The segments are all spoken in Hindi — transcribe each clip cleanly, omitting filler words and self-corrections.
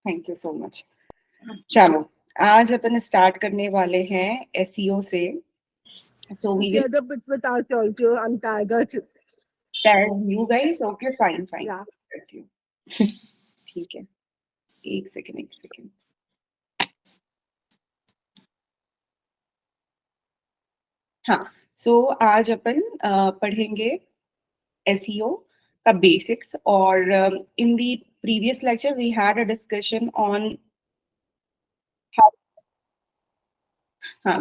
Thank you so much. चलो, आज अपन स्टार्ट करने वाले हैं एसईओ से। So we will Together with our culture and Tiger. Tag you guys. Okay, fine fine, Yeah. करती हूँ। ठीक है, एक सेकेंड। हाँ, सो आज अपन पढ़ेंगे एसईओ का बेसिक्स। और in the previous lecture we had a discussion on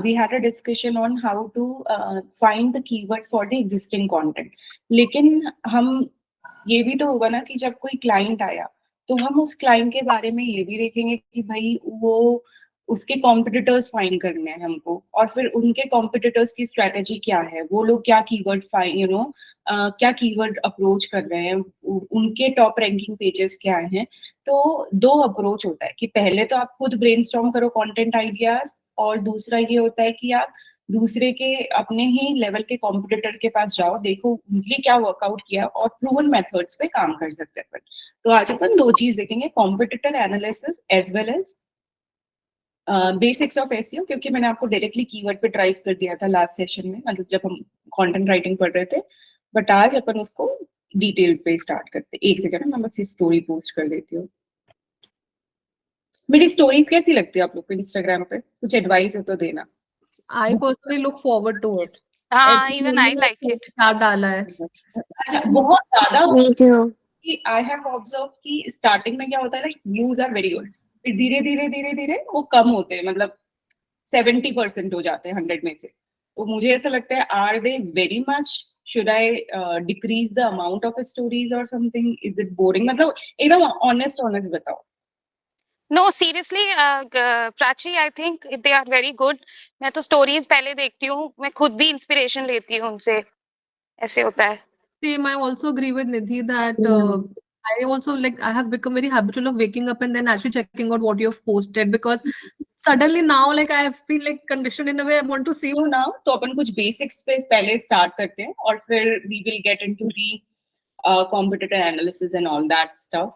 we had a discussion on how to find the keywords for the existing content. लेकिन हम ये भी तो होगा ना कि जब कोई क्लाइंट आया तो हम उस क्लाइंट के बारे में ये भी देखेंगे कि भाई वो उसके कॉम्पिटिटर्स फाइंड करने हैं हमको, और फिर उनके कॉम्पिटिटर्स की स्ट्रेटेजी क्या है, वो लोग क्या कीवर्ड क्या कीवर्ड अप्रोच कर रहे हैं, उनके टॉप रैंकिंग पेजेस क्या हैं। तो दो अप्रोच होता है कि पहले तो आप खुद ब्रेनस्टॉर्म करो कंटेंट आइडियाज, और दूसरा ये होता है कि आप दूसरे के अपने ही लेवल के कॉम्पिटिटर के पास जाओ, देखो उनके क्या वर्कआउट किया और प्रूवन मेथड्स पे काम कर सकते हैं। तो आज अपन दो चीज देखेंगे, competitor analysis as well as basics of SEO, क्योंकि मैंने आपको डायरेक्टली कीवर्ड पे ड्राइव कर दिया था लास्ट सेशन में, मतलब जब हम कंटेंट राइटिंग पढ़ रहे थे। बट आज अपन उसको डिटेल पे स्टार्ट करते। एक सेकंड, मैं बस ये स्टोरी पोस्ट कर देती हूँ। मेरी स्टोरीज कैसी लगती है आप लोग को इंस्टाग्राम पे? कुछ एडवाइस हो तो देना। I personally look forward to it. हाँ, even I like it. क्या डाला है? अच्छा, बहुत ज्यादा Me too. कि आई हैव ऑब्जर्व कि स्टार्टिंग में क्या होता है, like views are very good, फिर धीरे धीरे वो कम होते हैं, मतलब 70% हो जाते हैं 100 में से। तो मुझे ऐसा लगता है, are they very much, should I decrease the amount of stories और समथिंग, इज इट बोरिंग? मतलब एकदम ऑनेस्ट बताओ। No, seriously, Prachi, I think they are very good. मैं तो स्टोरीज पहले देखती हूँ, मैं खुद भी इंस्पिरेशन लेती हूँ उनसे, ऐसे होता है। Same, I also agree with Nidhi that I also I have become very habitual of waking up and then actually checking out what you have posted, because suddenly now I have been conditioned in a way I want to see. ना तो अपन कुछ बेसिक्स पे पहले स्टार्ट करते हैं और फिर we will get into the competitor analysis and all that stuff.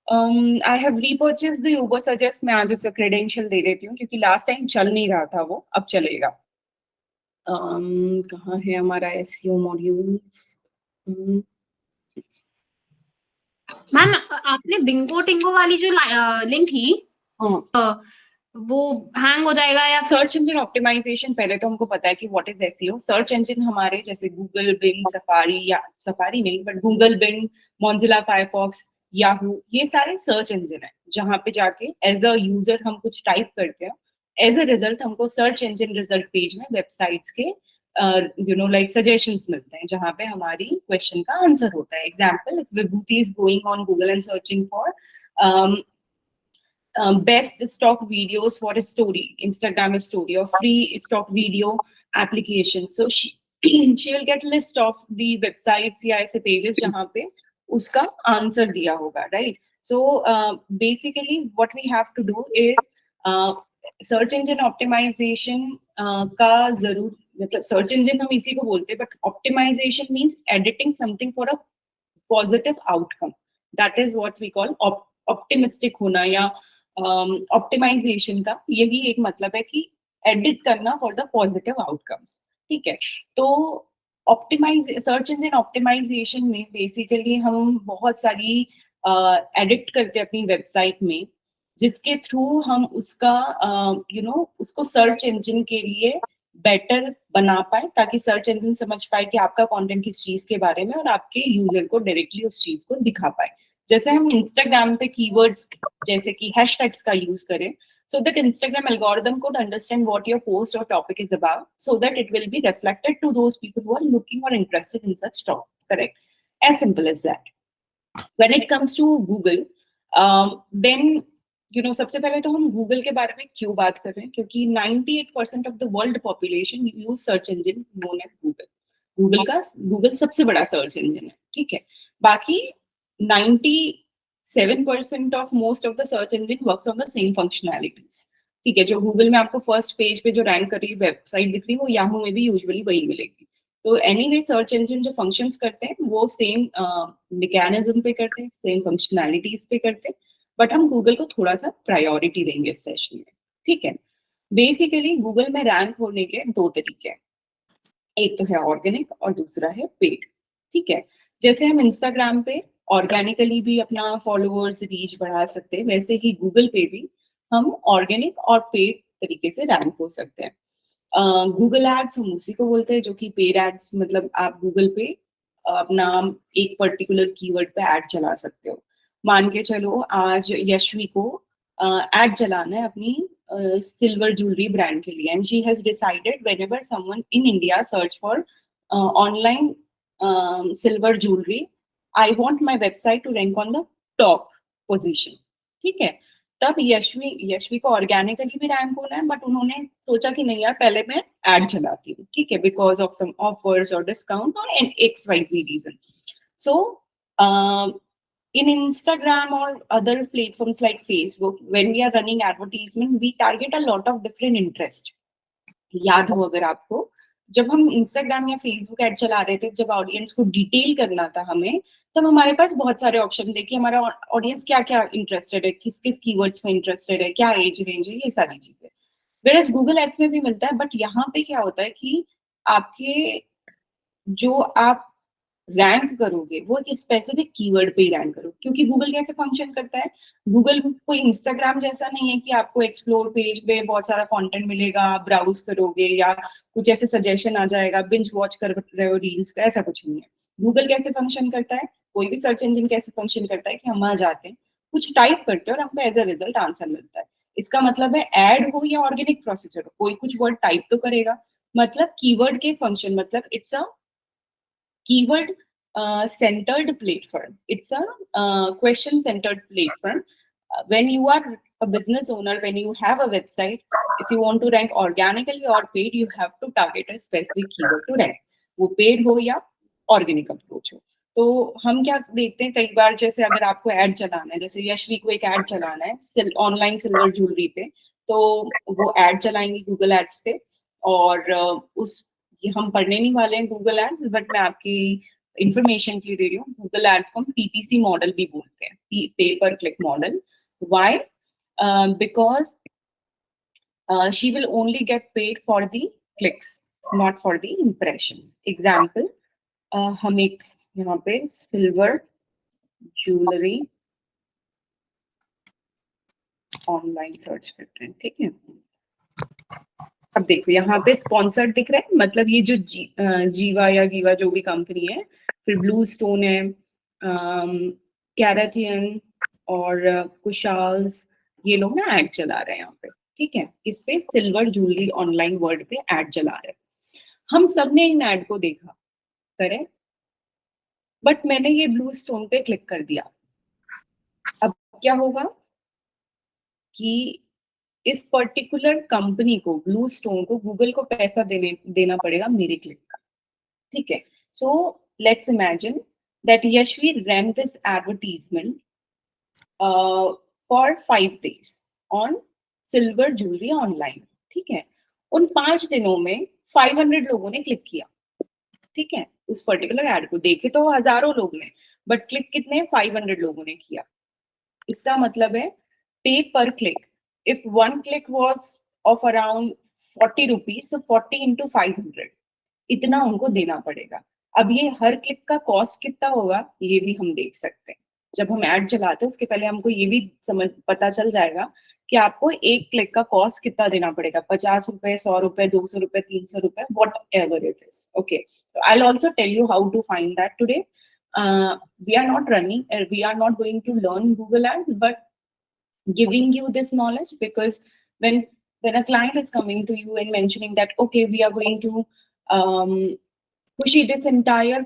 I have repurchased the Uber suggest. मैं आज उसका क्रेडेंशियल दे देती हूँ क्योंकि लास्ट टाइम चल नहीं रहा था वो, अब चलेगा। कहाँ है हमारा एसईओ मॉड्यूल्स? मैम, आपने बिंगो टिंगो वाली जो लिंक थी, वो हैंग हो जाएगा या सर्च इंजन ऑप्टिमाइजेशन? पहले तो हमको पता है कि what is SEO. Search engine हमारे जैसे गूगल, बिंग, सफारी, या सफारी नहीं but Google, Bing, Mozilla Firefox, Yahoo, ये सारे सर्च इंजन है जहाँ पे जाके एज अ यूजर हम कुछ टाइप करते हैं, एज अ रिजल्ट हमको सर्च इंजन रिजल्ट पेज में वेबसाइट्स के लाइक सजेशंस मिलते हैं जहाँ पे हमारी क्वेश्चन का आंसर होता है। Example, if Vibhuti is going on Google and searching for best stock videos for a story, Instagram story, or free stock video application. So she will get list of the websites या ऐसे pages जहाँ पे उसका आंसर दिया होगा, right? So basically what we have to do is search engine optimization का जरूर, मतलब search engine हम इसी को बोलते हैं, but optimization means editing something for a positive outcome. That is what we call optimistic होना, या ऑप्टिमाइजेशन का यही एक मतलब है कि एडिट करना फॉर द पॉजिटिव आउटकम्स। ठीक है, तो सर्च इंजन ऑप्टिमाइजेशन में बेसिकली हम बहुत सारी एडिट करते हैं अपनी वेबसाइट में, जिसके थ्रू हम उसका उसको सर्च इंजन के लिए बेटर बना पाए, ताकि सर्च इंजन समझ पाए कि आपका कंटेंट किस चीज के बारे में और आपके यूजर को डायरेक्टली उस चीज को दिखा पाए। जैसे हम इंस्टाग्राम पे कीवर्ड्स जैसे कि हैशटैग्स का यूज करें, so that Instagram algorithm could understand what your post or topic is about, so that it will be reflected to those people who are looking or interested in such topic. Correct? As simple as that. When it comes to Google, then सबसे पहले तो हम गूगल के बारे में क्यों बात कर रहे हैं, क्योंकि 98% of the world population use search engine known as Google. Google सबसे बड़ा सर्च इंजन है, ठीक है। बाकी 97% of most of the search engine works on the same functionalities. ठीक है, जो गूगल में आपको फर्स्ट पेज पे जो रैंक कर रही वेबसाइट दिख रही है वो याहू में भी यूजुअली वही मिलेगी। तो एनीवे सर्च इंजन जो फंक्शंस करते हैं वो सेम मैकेनिज्म पे करते हैं, सेम फंक्शनैलिटीज पे करते हैं, बट हम गूगल को थोड़ा सा प्रायोरिटी देंगे इस सेशन में, ठीक है। बेसिकली गूगल में रैंक होने के 2 तरीके हैं, एक तो है ऑर्गेनिक और दूसरा है पेड, ठीक है। जैसे हम इंस्टाग्राम पे ऑर्गेनिकली भी अपना फॉलोअर्स रीच बढ़ा सकते हैं, वैसे ही गूगल पे भी हम ऑर्गेनिक और पेड तरीके से रैंक हो सकते हैं। गूगल एड्स हम उसी को बोलते हैं जो कि पेड एड्स, मतलब आप गूगल पे अपना एक पर्टिकुलर कीवर्ड पे ऐड चला सकते हो। मान के चलो आज यशवी को एड चलाना है अपनी सिल्वर ज्वेलरी ब्रांड के लिए, and she has decided whenever someone in India search for online silver jewellery, I want my website to rank on the top position, ठीक है। तब यशवी को ऑर्गेनिकली भी रैंक होना है, बट उन्होंने सोचा कि नहीं यार पहले मैं एड चलाती हूँ, ठीक है, बिकॉज ऑफ सम ऑफर्स और डिस्काउंट और XYZ reason. So in Instagram or other platforms like Facebook, when we are running advertisement, we target a lot of different interest. याद हो अगर आपको, जब हम इंस्टाग्राम या फेसबुक ऐड चला रहे थे, जब ऑडियंस को डिटेल करना था हमें, तब हमारे पास बहुत सारे ऑप्शन थे कि हमारा ऑडियंस क्या क्या इंटरेस्टेड है, किस किस कीवर्ड्स में इंटरेस्टेड है, क्या एज रेंज है, ये सारी चीजें। वेयरएज गूगल एड्स में भी मिलता है, बट यहाँ पे क्या होता है कि आपके जो आप रैंक करोगे वो एक स्पेसिफिक कीवर्ड पे ही रैंक करो, क्योंकि गूगल कैसे फंक्शन करता है, गूगल कोई इंस्टाग्राम जैसा नहीं है कि आपको एक्सप्लोर पेज पे बहुत सारा कंटेंट मिलेगा, आप ब्राउज करोगे या कुछ ऐसे सजेशन आ जाएगा, बिंज वॉच कर रहे हो रील्स का, ऐसा कुछ नहीं है। गूगल कैसे फंक्शन करता है, कोई भी सर्च इंजन कैसे फंक्शन करता है कि हम वहां जाते हैं, कुछ टाइप करते हैं और हमको एज अ रिजल्ट आंसर मिलता है। इसका मतलब है ऐड हो या ऑर्गेनिक प्रोसीजर हो, कोई कुछ वर्ड टाइप तो करेगा, मतलब कीवर्ड के फंक्शन, मतलब it's a keyword centered platform. It's a question centered platform. When you are a business owner, when you have a website, if you want to rank organically or paid, you have to target a specific keyword to rank. वो paid हो या organic approach हो। तो हम क्या देखते हैं, कई बार जैसे अगर आपको ऐड चलाना है, जैसे यशवी को एक ऐड चलाना है ऑनलाइन सिल्वर ज्वेलरी पे, तो वो ऐड चलाएंगे गूगल एड्स पे, और उस हम पढ़ने नहीं वाले हैं गूगल एड्स, बट मैं आपकी इंफॉर्मेशन के लिए दे रही हूँ। गूगल एड्स को हम PPC मॉडल भी बोलते हैं, पे पर click model. Why? Because she will only get paid for the clicks, not for the impressions. Example, हम एक यहाँ पे सिल्वर ज्वेलरी ऑनलाइन सर्च करते हैं, ठीक है। अब देखो यहाँ पे स्पॉन्सर्ड दिख रहा है, मतलब ये जो जीवा या गीवा जो भी कंपनी है, फिर ब्लू स्टोन है, कैराटियन और कुशाल्स, ये लोग ना ऐड चला रहे हैं यहाँ पे, ठीक है। इस पे सिल्वर ज्वेलरी ऑनलाइन वर्ड पे ऐड चला रहे हैं। हम सबने इन ऐड को देखा, करें, बट मैंने ये ब्लू स्टोन पे क्लिक कर दिया। अब क्या होगा कि इस पर्टिकुलर कंपनी को, ब्लू स्टोन को, गूगल को पैसा देना पड़ेगा मेरे क्लिक का, ठीक है। So let's imagine that Yashvi ran this advertisement for 5 days on silver jewellery online, ठीक है। उन 5 दिनों में 500 लोगों ने क्लिक किया, ठीक है। उस पर्टिकुलर एड को देखे तो हजारों लोग ने, बट क्लिक कितने, 500 लोगों ने किया। इसका मतलब है पे पर click, if one click was of around 40 rupees, so 40 into 500, इतना उनको देना पड़ेगा। अब ये हर क्लिक का कॉस्ट कितना होगा ये भी हम देख सकते हैं। जब हम ऐड चलाते हैं उसके पहले हमको ये भी पता चल जाएगा कि आपको एक क्लिक का कॉस्ट कितना देना पड़ेगा, 50 रुपए, 100 रुपए, 200 रुपए, 300 रुपए, whatever it is, okay. I will also tell you how to find that today. We are not running, we are not going to learn Google Ads, but giving you this knowledge, because when a client is coming to you and mentioning that okay, we are going to push this entire,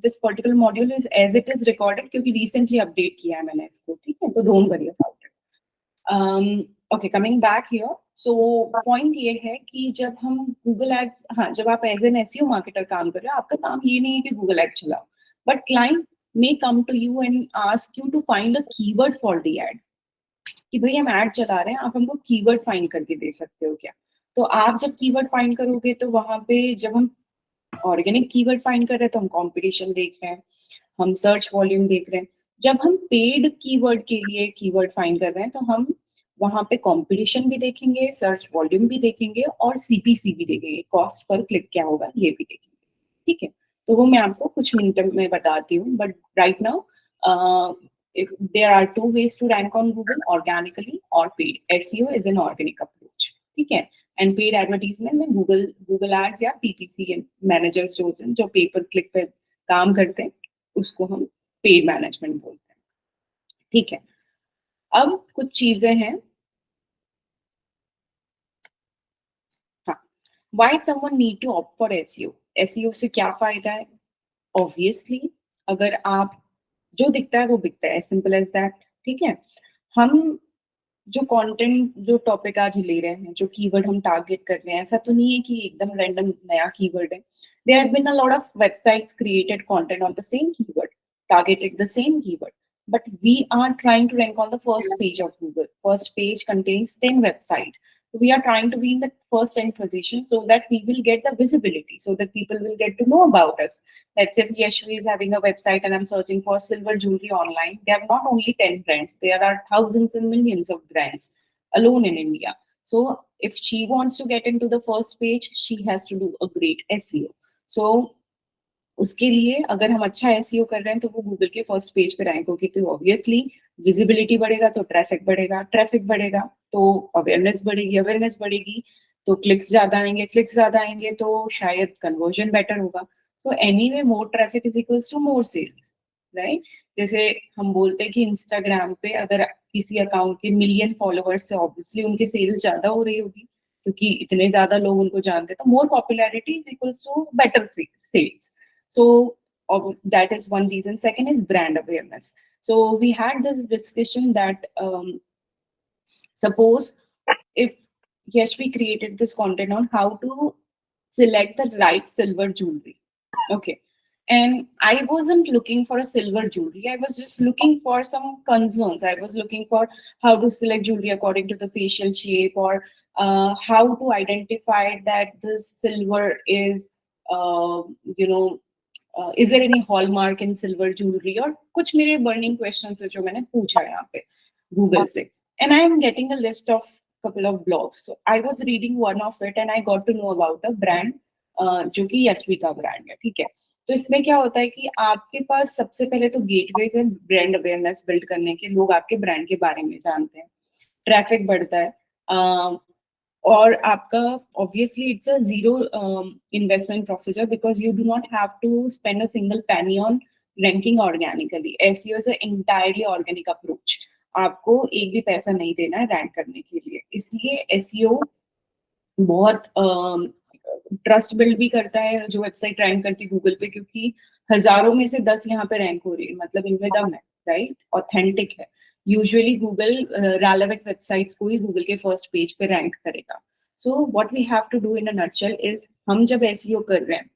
this particular module is as it is recorded, क्योंकि recently update किया है मैंने इसको, ठीक है, तो don't worry about it. Okay, coming back here, so point ये है कि जब हम Google Ads, हाँ, जब आप as an SEO marketer काम कर रहे हो, आपका काम ये नहीं है कि Google Ads चलाओ, but client may come to you and ask you to find a keyword for the ad, कि भाई हम ऐड चला रहे हैं, आप हमको कीवर्ड फाइंड करके दे सकते हो क्या। तो आप जब कीवर्ड फाइंड करोगे तो वहां पे जब हम ऑर्गेनिक कीवर्ड फाइंड कर रहे हैं तो हम कंपटीशन देख रहे हैं, हम सर्च वॉल्यूम देख रहे हैं, जब हम पेड कीवर्ड के लिए कीवर्ड फाइंड कर रहे हैं तो हम वहां पे कंपटीशन भी देखेंगे, सर्च वॉल्यूम भी देखेंगे और सीपीसी भी देखेंगे, कॉस्ट पर क्लिक क्या होगा ये भी देखेंगे, ठीक है। तो वो मैं आपको कुछ मिनट में बताती हूँ, but right now there are two ways to rank on Google, organically or paid. SEO is an organic approach, ठीक है। एंड पेड एडवर्टीजमेंट में गूगल एड्स या पीपीसी मैनेजर जो पे पर क्लिक पे काम करते हैं उसको हम पेड मैनेजमेंट बोलते हैं, ठीक है। अब कुछ चीजें हैं, हाँ, why someone need to opt for SEO. SEO से क्या फायदा है? ऑब्वियसली अगर आप जो दिखता है वो बिकता है, सिंपल एज दैट, ठीक है। हम जो कंटेंट, जो टॉपिक आज ले रहे हैं, जो कीवर्ड हम टारगेट कर रहे हैं, ऐसा तो नहीं है कि एकदम रैंडम नया कीवर्ड है। There have been a lot of websites created content on the same keyword, targeted the same keyword, but we are trying to rank on the first page of Google. First page contains 10 websites. So we are trying to be in the first 10 position so that we will get the visibility, so that people will get to know about us. Let's say if Yashvi is having a website and I'm searching for silver jewelry online, there are not only 10 brands, there are thousands and millions of brands alone in India. So if she wants to get into the first page, she has to do a great SEO. So उसके लिए अगर हम अच्छा एसईओ कर रहे हैं तो वो गूगल के फर्स्ट पेज पे रैंक होगी, तो ऑब्वियसली विजिबिलिटी बढ़ेगा तो ट्रैफिक बढ़ेगा, ट्रैफिक बढ़ेगा तो अवेयरनेस बढ़ेगी, अवेयरनेस बढ़ेगी तो क्लिक्स ज्यादा आएंगे, क्लिक्स ज्यादा आएंगे तो शायद कन्वर्जन बेटर होगा। So anyway more traffic is equals to more sales, right. जैसे हम बोलते हैं कि इंस्टाग्राम पे अगर किसी अकाउंट के मिलियन फॉलोअर्स से ऑब्वियसली उनके सेल्स ज्यादा हो रही होगी क्योंकि इतने ज्यादा लोग उनको जानते हैं, तो more popularity is equals to better sales. So that is one reason. Second is brand awareness. So we had this discussion that suppose if Yashvi created this content on how to select the right silver jewelry, okay, and I wasn't looking for a silver jewelry, I was just looking for some concerns. I was looking for how to select jewelry according to the facial shape, or how to identify that this silver is you know is there any hallmark in silver jewelry, और कुछ मेरे burning questions है जो मैंने पूछा यहाँ पे गूगल से, and I am getting a list of couple of blogs. So I was reading one of it and I got to know about a brand जो कि यशवी का ब्रांड है, ठीक है। तो इसमें क्या होता है कि आपके पास सबसे पहले तो गेटवेज है ब्रांड अवेयरनेस बिल्ड करने के, लोग आपके ब्रांड के बारे में जानते हैं, ट्रैफिक बढ़ता है, और आपका obviously it's a zero investment procedure because you do not have to spend a single penny on ranking organically. SEO is an entirely organic approach. आपको एक भी पैसा नहीं देना है रैंक करने के लिए, इसलिए SEO बहुत ट्रस्ट बिल्ड भी करता है जो वेबसाइट रैंक करती है गूगल पे, क्योंकि हजारों में से 10 यहाँ पे रैंक हो रही है, मतलब इनमें दम है, राइट, ऑथेंटिक है। यूजुअली गूगल रेलेवेंट वेबसाइट्स को ही गूगल के फर्स्ट पेज पे रैंक करेगा। So what we have to do in a nutshell is, हम जब एसईओ कर रहे हैं,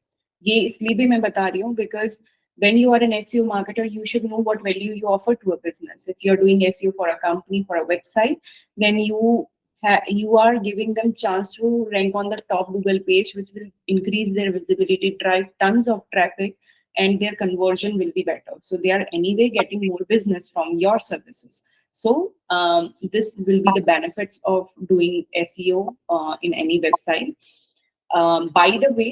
ये इसलिए भी मैं बता रही हूँ because when you are an SEO marketer, you should know what value you offer to a business. If you're doing SEO for a company, for a website, then you are giving them chance to rank on the top Google page, which will increase their visibility, drive tons of traffic, and their conversion will be better. So they are anyway getting more business from your services. So this will be the benefits of doing SEO in any website. By the way,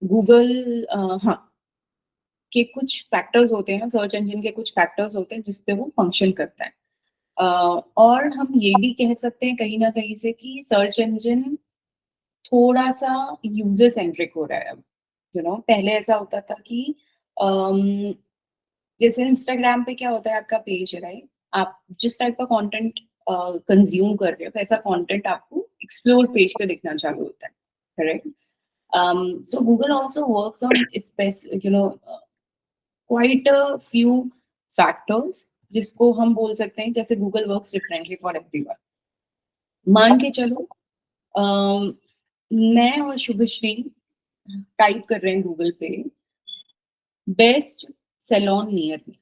Google हाँ के कुछ फैक्टर्स होते हैं, सर्च इंजन के कुछ फैक्टर्स होते हैं जिसपे वो फंक्शन करता है, और हम ये भी कह सकते हैं कहीं ना कहीं से कि सर्च इंजन थोड़ा सा यूजर सेंट्रिक हो रहा है अब, यू नो। पहले ऐसा होता था कि जैसे इंस्टाग्राम पे क्या होता है, आपका पेज है, राइट, आप जिस टाइप का कंटेंट कंज्यूम कर रहे हो वैसा कंटेंट आपको एक्सप्लोर पेज पे दिखना चालू होता है, correct. So Google also works on you know quite a few factors जिसको हम बोल सकते हैं, जैसे Google works differently for everyone. मान के चलो मैं और शुभश्री टाइप कर रहे हैं गूगल पे best salon near me,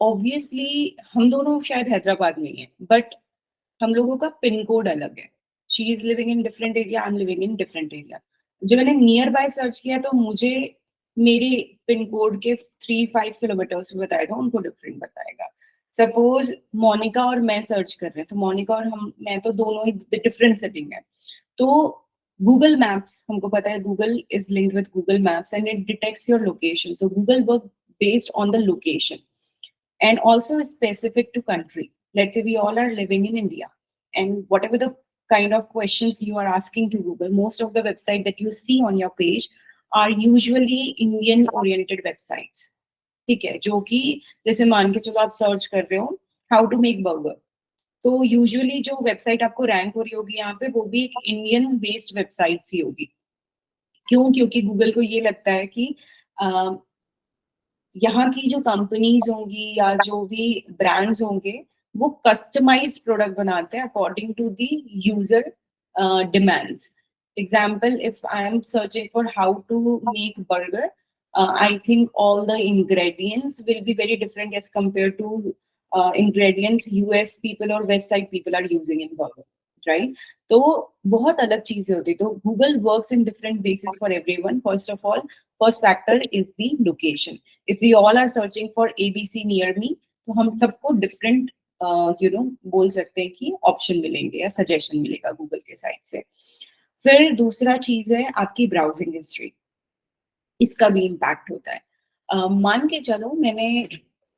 obviously हम दोनों शायद हैदराबाद में हैं, बट हम लोगों का पिन कोड अलग है, she is living in different area, I am living in different area. जब मैंने नियर बाय सर्च किया तो मुझे मेरे पिन कोड के 3-5 किलोमीटर्स में बताएगा, उनको डिफरेंट बताएगा। सपोज मोनिका और मैं सर्च कर रहे हैं, तो मोनिका और मैं तो दोनों ही डिफरेंट सेटिंग है। तो गूगल मैप्स, हमको पता है Google is linked with Google maps and it detects your location, so Google work based on the location and also specific to country. Let's say we all are living in India, and whatever the kind of questions you are asking to Google, most of the websites that you see on your page are usually Indian oriented websites. ठीक है, जो कि जैसे मान के चलो आप सर्च कर रहे हो हाउ टू मेक बर्गर, तो यूजुअली जो वेबसाइट आपको रैंक हो रही होगी यहाँ पे, वो भी एक इंडियन बेस्ड वेबसाइट ही होगी। क्यों? क्योंकि गूगल को ये लगता है कि यहाँ की जो कंपनीज होंगी या जो भी ब्रांड्स होंगे वो कस्टमाइज्ड प्रोडक्ट बनाते हैं according to the user demands. Example, if I am searching for how to make burger, I think all the ingredients will be very different as compared to ingredients US people or West side people are using in burger, right? तो बहुत अलग चीजें होती है। तो Google works in different basis for everyone. First of all, first factor is the location. If we all are searching for ABC near me, तो हम सबको different बोल सकते हैं कि ऑप्शन मिलेंगे या सजेशन मिलेगा गूगल के साइड से। फिर दूसरा चीज है आपकी ब्राउजिंग हिस्ट्री, इसका भी इम्पैक्ट होता है। मान के चलो मैंने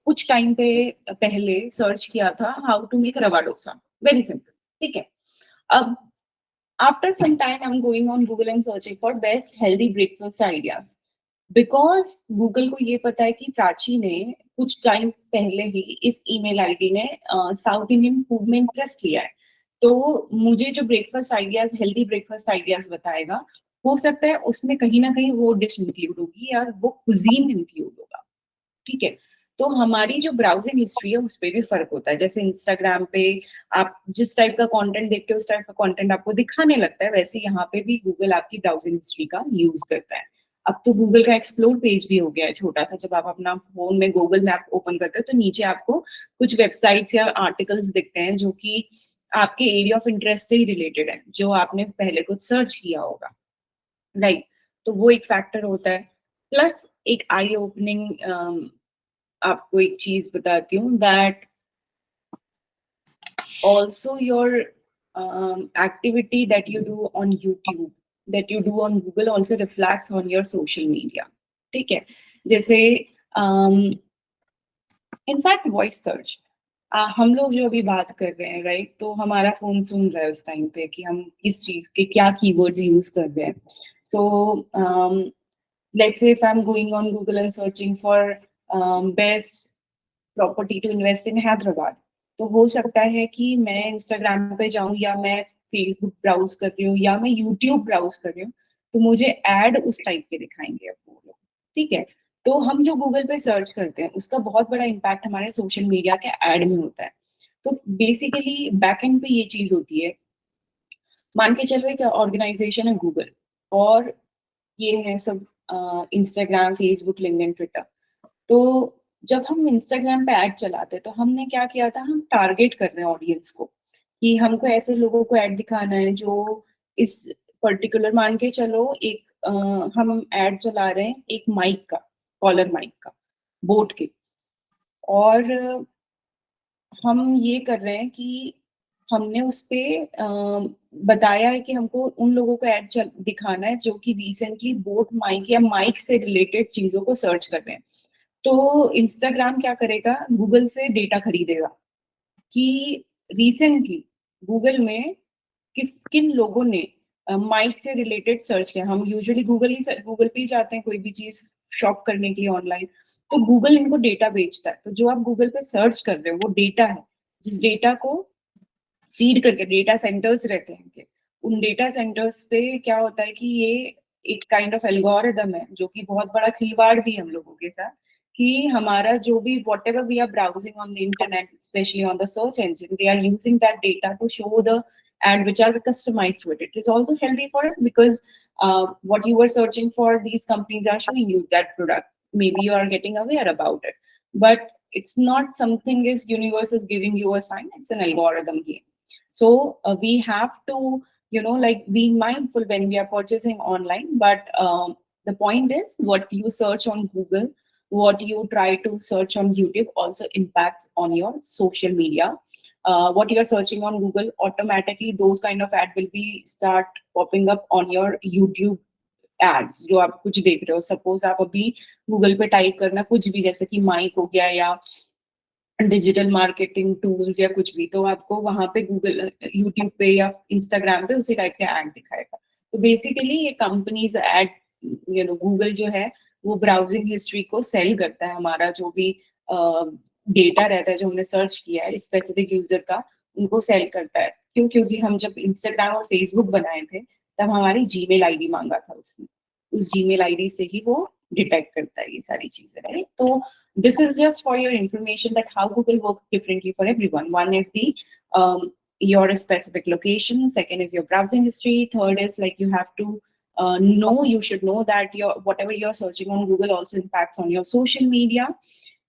कुछ टाइम पे पहले सर्च किया था हाउ टू मेक रवा डोसा, वेरी सिंपल, ठीक है। अब after some time I am going on Google and searching for best healthy breakfast ideas, because Google को ये पता है कि प्राची ने कुछ टाइम पहले ही इस ईमेल आईडी ने साउथ इंडियन फूड में इंटरेस्ट लिया है, तो मुझे जो breakfast ideas, healthy breakfast ideas बताएगा, हो सकता है उसमें कहीं ना कहीं वो डिश इंक्लूड होगी या वो कुजीन इंक्लूड होगा, ठीक है। तो हमारी जो ब्राउजिंग हिस्ट्री है उस पर भी फर्क होता है। जैसे इंस्टाग्राम पे आप जिस टाइप का कंटेंट देखते हो उस टाइप का कंटेंट आपको दिखाने लगता है, वैसे यहाँ पे भी गूगल आपकी ब्राउजिंग हिस्ट्री का यूज करता है। अब तो गूगल का एक्सप्लोर पेज भी हो गया है छोटा सा, जब आप अपना फोन में गूगल मैप ओपन करते हो तो नीचे आपको कुछ वेबसाइट्स या आर्टिकल्स दिखते हैं जो कि आपके एरिया ऑफ इंटरेस्ट से ही रिलेटेड है, जो आपने पहले कुछ सर्च किया होगा, राइट। तो वो एक फैक्टर होता है। प्लस एक आई ओपनिंग आपको एक चीज बताती हूँ, that also your activity that you do on YouTube, that you do on Google also reflects on your social media, ठीक है। जैसे इनफैक्ट वॉइस सर्च, हम लोग जो अभी बात कर रहे हैं, राइट, तो हमारा फोन सुन रहा है उस टाइम पे कि हम किस चीज के क्या कीवर्ड्स यूज कर रहे हैं। तो let's say if I'm going on Google and searching for best property to invest in Hyderabad, तो हो सकता है कि मैं इंस्टाग्राम पे जाऊं या मैं फेसबुक ब्राउज कर रही हूँ या मैं यूट्यूब ब्राउज कर रही हूँ, तो मुझे एड उस टाइप के दिखाएंगे वो लोग, ठीक है। तो हम जो गूगल पे सर्च करते हैं उसका बहुत बड़ा इम्पैक्ट हमारे सोशल मीडिया के एड में होता है। तो बेसिकली बैक एंड पे ये चीज होती है, मान के चलो एक ऑर्गेनाइजेशन है गूगल और ये है सब इंस्टाग्राम, फेसबुक, लिंक्डइन, ट्विटर। तो जब हम इंस्टाग्राम पे ऐड चलाते हैं तो हमने क्या किया था, हम टारगेट कर रहे हैं ऑडियंस को कि हमको ऐसे लोगों को ऐड दिखाना है जो इस पर्टिकुलर, मान के चलो एक हम ऐड चला रहे हैं एक माइक का, कॉलर माइक का, बोट के, और हम ये कर रहे हैं कि हमने उस पे बताया है कि हमको उन लोगों को ऐड दिखाना है जो कि रिसेंटली बोट माइक या माइक से रिलेटेड चीजों को सर्च कर रहे हैं। तो इंस्टाग्राम क्या करेगा, गूगल से डेटा खरीदेगा कि रिसेंटली गूगल में किन लोगों ने माइक से रिलेटेड सर्च किया। हम यूजुअली गूगल पे ही जाते हैं कोई भी चीज शॉप करने के लिए ऑनलाइन, तो गूगल इनको डेटा बेचता है। तो जो आप गूगल पे सर्च कर रहे हो वो डेटा है, जिस डेटा को फीड करके डेटा सेंटर्स रहते हैं, उन डेटा सेंटर्स पे क्या होता है कि ये एक काइंड ऑफ एल्गोरिदम है जो कि बहुत बड़ा खिलवाड़ भी हम लोगों के साथ, कि हमारा जो भी whatever we are browsing on the internet, especially on the search engine, they are using that data to show the ad which are customized with it. It is also healthy for us because what you were searching for, these companies are showing you that product. Maybe you are getting aware about it, but it's not something is universe is giving you a sign. It's an algorithm game. So we have to, like, be mindful when we are purchasing online, but The point is, what you search on Google, what you try to search on YouTube also impacts on your social media. What you are searching on Google, automatically those kind of ad will be start popping up on your YouTube ads जो आप कुछ देख रहे हो. सपोज आप अभी गूगल पे टाइप करना कुछ भी, जैसे कि माइक हो गया या डिजिटल मार्केटिंग टूल्स या कुछ भी, तो आपको वहां पे गूगल यूट्यूब पे या इंस्टाग्राम पे उसी टाइप के ऐड दिखाएगा. तो बेसिकली ये कंपनीज ऐड, गूगल जो है वो ब्राउजिंग हिस्ट्री को सेल करता है. हमारा जो भी डेटा रहता है जो हमने सर्च किया है स्पेसिफिक यूजर का, उनको सेल करता है. क्यों? क्योंकि हम जब इंस्टाग्राम और फेसबुक बनाए थे तब हमारी जीमेल आईडी मांगा था उसने. उस जीमेल आईडी से ही वो डिटेक्ट करता है ये सारी चीजें, राइट? तो this is just for your information that how Google works differently for everyone. One is the your specific location. Second is your browsing history. Third is like you have to you should know that your whatever you're searching on Google also impacts on your social media,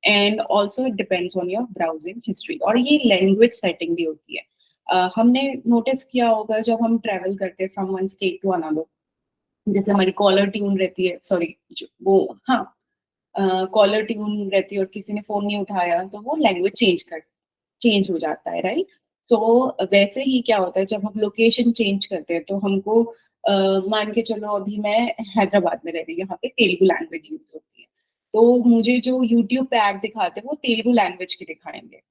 and also it depends on your browsing history. और ये language setting भी होती है. हमने notice किया होगा जब हम travel करते हैं from one state to another, जैसे हमारी कॉलर ट्यून रहती है, सॉरी वो हाँ कॉलर ट्यून रहती है और किसी ने फोन नहीं उठाया तो वो लैंग्वेज चेंज हो जाता है, राइट? तो वैसे ही क्या होता है जब हम लोकेशन चेंज करते हैं तो हमको मान के चलो अभी मैं हैदराबाद में रह रही हूँ, यहाँ पे तेलुगु लैंग्वेज यूज होती है, तो मुझे जो यूट्यूब पे ऐड दिखाते हैं वो तेलुगु लैंग्वेज के दिखाएंगे,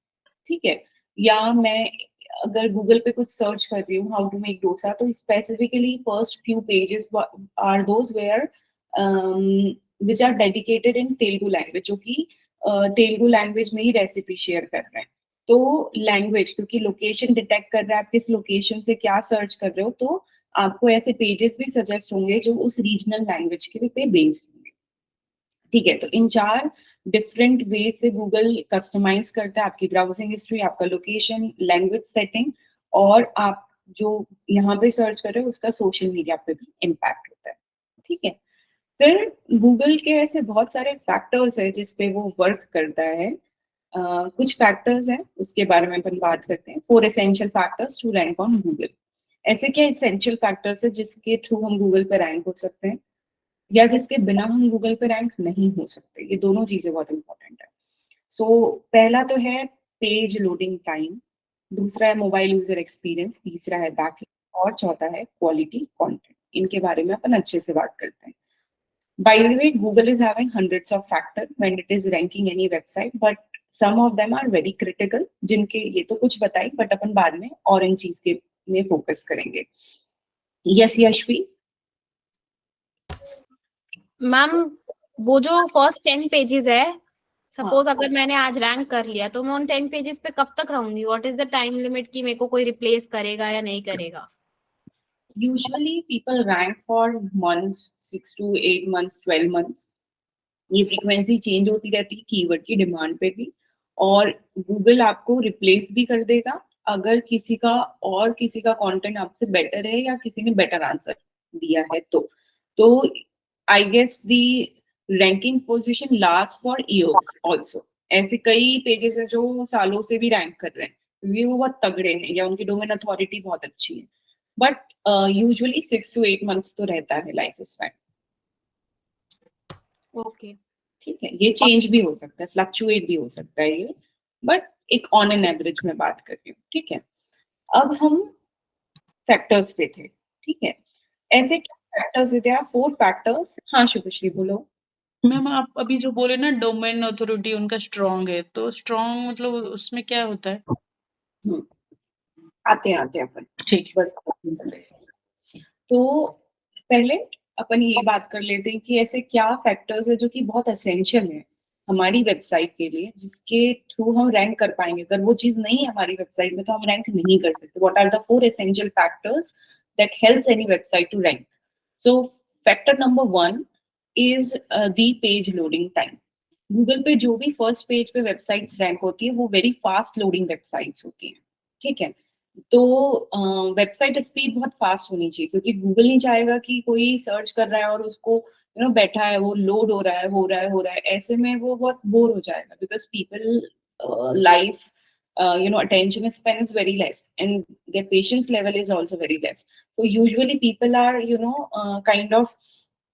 ठीक है? या मैं अगर गूगल पे कुछ सर्च कर रही हूँ हाउ टू मेक डोसा, तो specifically first few pages are those where which are dedicated in Telugu language, जो कि तेलुगु लैंग्वेज में ही रेसिपी शेयर कर रहे हैं. तो लैंग्वेज, क्योंकि लोकेशन डिटेक्ट कर रहा है आप किस लोकेशन से क्या सर्च कर रहे हो, तो आपको ऐसे पेजेस भी सजेस्ट होंगे जो उस रीजनल लैंग्वेज के पे बेस्ड होंगे, ठीक है? तो इन 4 डिफरेंट वे से गूगल कस्टमाइज करता है आपकी ब्राउजिंग हिस्ट्री, आपका लोकेशन, लैंग्वेज सेटिंग, और आप जो यहाँ पे सर्च कर रहे हो उसका सोशल मीडिया पे भी इम्पैक्ट होता है, ठीक है? फिर गूगल के ऐसे बहुत सारे फैक्टर्स है जिसपे वो वर्क करता है. कुछ फैक्टर्स हैं उसके बारे में अपन बात करते हैं. 4 essential factors to rank on Google. ऐसे क्या एसेंशियल फैक्टर्स है जिसके थ्रू हम गूगल पे रैंक हो सकते हैं या जिसके बिना हम गूगल पे रैंक नहीं हो सकते? ये दोनों चीजें बहुत इंपॉर्टेंट है. सो पहला तो है पेज लोडिंग टाइम, दूसरा है मोबाइल यूजर एक्सपीरियंस, तीसरा है बैकलिंक और चौथा है क्वालिटी कंटेंट. इनके बारे में अपन अच्छे से बात करते हैं. By the way, Google is having hundreds of factors when it is ranking any website, but some of them are very critical. जिनके ये तो कुछ बताई, but अपन बाद में और इन चीज के में फोकस करेंगे. Yes, यशवी. मैम वो जो फर्स्ट 10 पेजेस है, सपोज अगर मैंने आज रैंक कर लिया तो मैं उन 10 पेजेस पे कब तक रहूंगी? What is the time limit कि मेरे को कोई रिप्लेस करेगा या नहीं करेगा? Usually people rank for months, 6 to 8 months, 12 months. ये फ्रीक्वेंसी चेंज होती रहती है कीवर्ड की डिमांड पे भी, और गूगल आपको रिप्लेस भी कर देगा अगर किसी का कंटेंट आपसे बेटर है या किसी ने बेटर आंसर दिया है तो I guess the ranking position last four years also. ऐसे कई पेजेस है जो सालों से भी रैंक कर रहे हैं क्योंकि वो बहुत तगड़े हैं या उनकी डोमेन अथॉरिटी बहुत अच्छी है. बट यूजुअली 6 to 8 months तो रहता है लाइफ स्पैन. ओके, ठीक है? ये चेंज भी हो सकता है, फ्लक्चुएट भी हो सकता है ये, बट एक ऑन एन एवरेज में बात कर रही हूँ, ठीक है? अब हम फैक्टर्स पे थे, ठीक है? ऐसे क्या फैक्टर्स थे? 4 फैक्टर्स. हाँ शुभश्री बोलो. मैम आप अभी जो बोले ना डोमेन अथॉरिटी उनका स्ट्रांग है, तो स्ट्रांग मतलब उसमें क्या होता है? आते हैं अपन, ठीक है. बस. तो पहले अपन ये बात कर लेते हैं कि ऐसे क्या फैक्टर्स है जो कि बहुत एसेंशियल है हमारी वेबसाइट के लिए, जिसके थ्रू हम रैंक कर पाएंगे. अगर वो चीज नहीं है हमारी वेबसाइट में तो हम रैंक नहीं कर सकते. What are the 4 essential factors that helps any website to rank? So factor number 1 is the page loading time. Google पे जो भी फर्स्ट पेज पे वेबसाइट्स रैंक होती है वो वेरी फास्ट लोडिंग वेबसाइट्स होती हैं, ठीक है? तो वेबसाइट स्पीड बहुत फास्ट होनी चाहिए क्योंकि गूगल नहीं चाहेगा कि कोई सर्च कर रहा है और उसको बैठा है वो लोड हो रहा है, ऐसे में वो बहुत बोर हो जाएगा. Because people life attention span is very less and their patience level is also very less. So usually people are kind of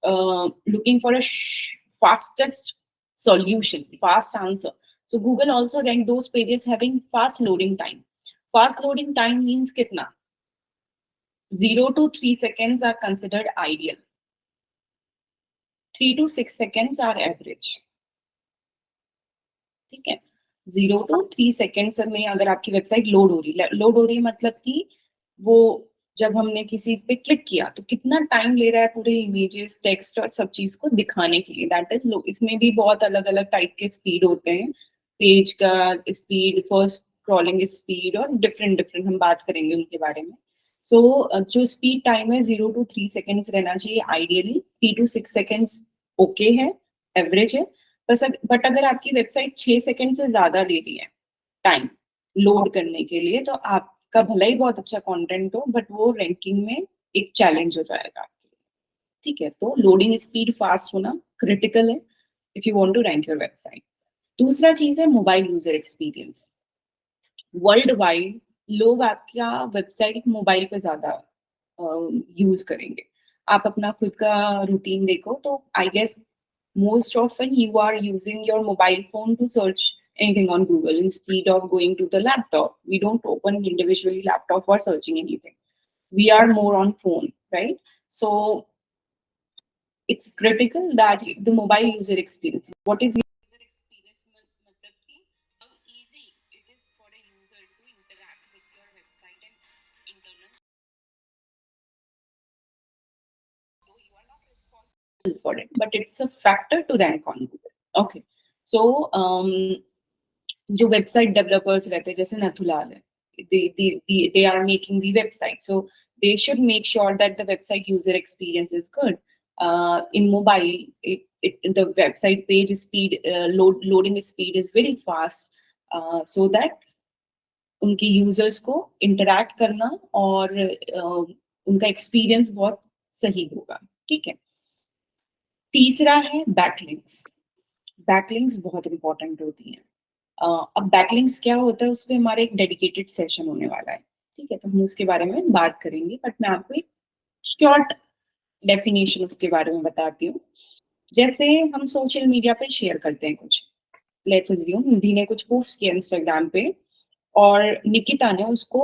looking for a fastest solution, fast answer. So Google also rank those pages having fast loading time. Fast loading time means kitna? 0 to 3 seconds are considered ideal. 3 to 6 seconds are average. ठीक है, 0 to 3 seconds में अगर आपकी वेबसाइट लोड हो रही है मतलब कि वो जब हमने किसी पे क्लिक किया तो कितना टाइम ले रहा है पूरे इमेजेस, टेक्स्ट और सब चीज को दिखाने के लिए, दैट इज लो. इसमें भी बहुत अलग अलग टाइप के स्पीड होते हैं, पेज का स्पीड, फर्स्ट स्क्रॉलिंग स्पीड और डिफरेंट हम बात करेंगे उनके बारे में. सो जो स्पीड टाइम है 0 to 3 seconds रहना चाहिए आइडियली. 3 to 6 seconds ओके है, एवरेज है. बट अगर आपकी वेबसाइट 6 सेकंड से ज्यादा ले रही है टाइम लोड करने के लिए तो आपका भला ही बहुत अच्छा कंटेंट हो बट वो रैंकिंग में एक चैलेंज हो जाएगा आपके लिए. ठीक है, तो लोडिंग स्पीड फास्ट होना क्रिटिकल है if you want to rank your website. दूसरा चीज है mobile user experience. World wide लोग आपका वेबसाइट मोबाइल पे ज्यादा यूज करेंगे. आप अपना खुद का रूटीन देखो तो I guess most often you are using your mobile phone to search anything on Google instead of going to the laptop. We don't open individually laptop for searching anything. We are more on phone, right? So it's critical that the mobile user experience. What is user experience? How easy it is for a user to interact with your website and internal. So you are not responsible for it, but it's a factor to rank on Google. Okay, so जो वेबसाइट डेवलपर्स रहते हैं जैसे नथुलाल है, they are making the website, so they should make sure that the website user experience is good. In mobile, the website page speed, loading speed is very fast, so that उनके यूजर्स को इंटरैक्ट करना और उनका एक्सपीरियंस बहुत सही होगा. ठीक है. तीसरा है बैकलिंक्स. बैकलिंक्स बहुत इंपॉर्टेंट होती हैं. अब बैकलिंक्स क्या होता है उसमें हमारा एक डेडिकेटेड सेशन होने वाला है. ठीक है, तो हम उसके बारे में बात करेंगे, बट मैं आपको एक शॉर्ट डेफिनेशन उसके बारे में बताती हूँ. जैसे हम सोशल मीडिया पे शेयर करते हैं कुछ, लेट्स अज्यूम निधि ने कुछ पोस्ट किया इंस्टाग्राम पे और निकिता ने उसको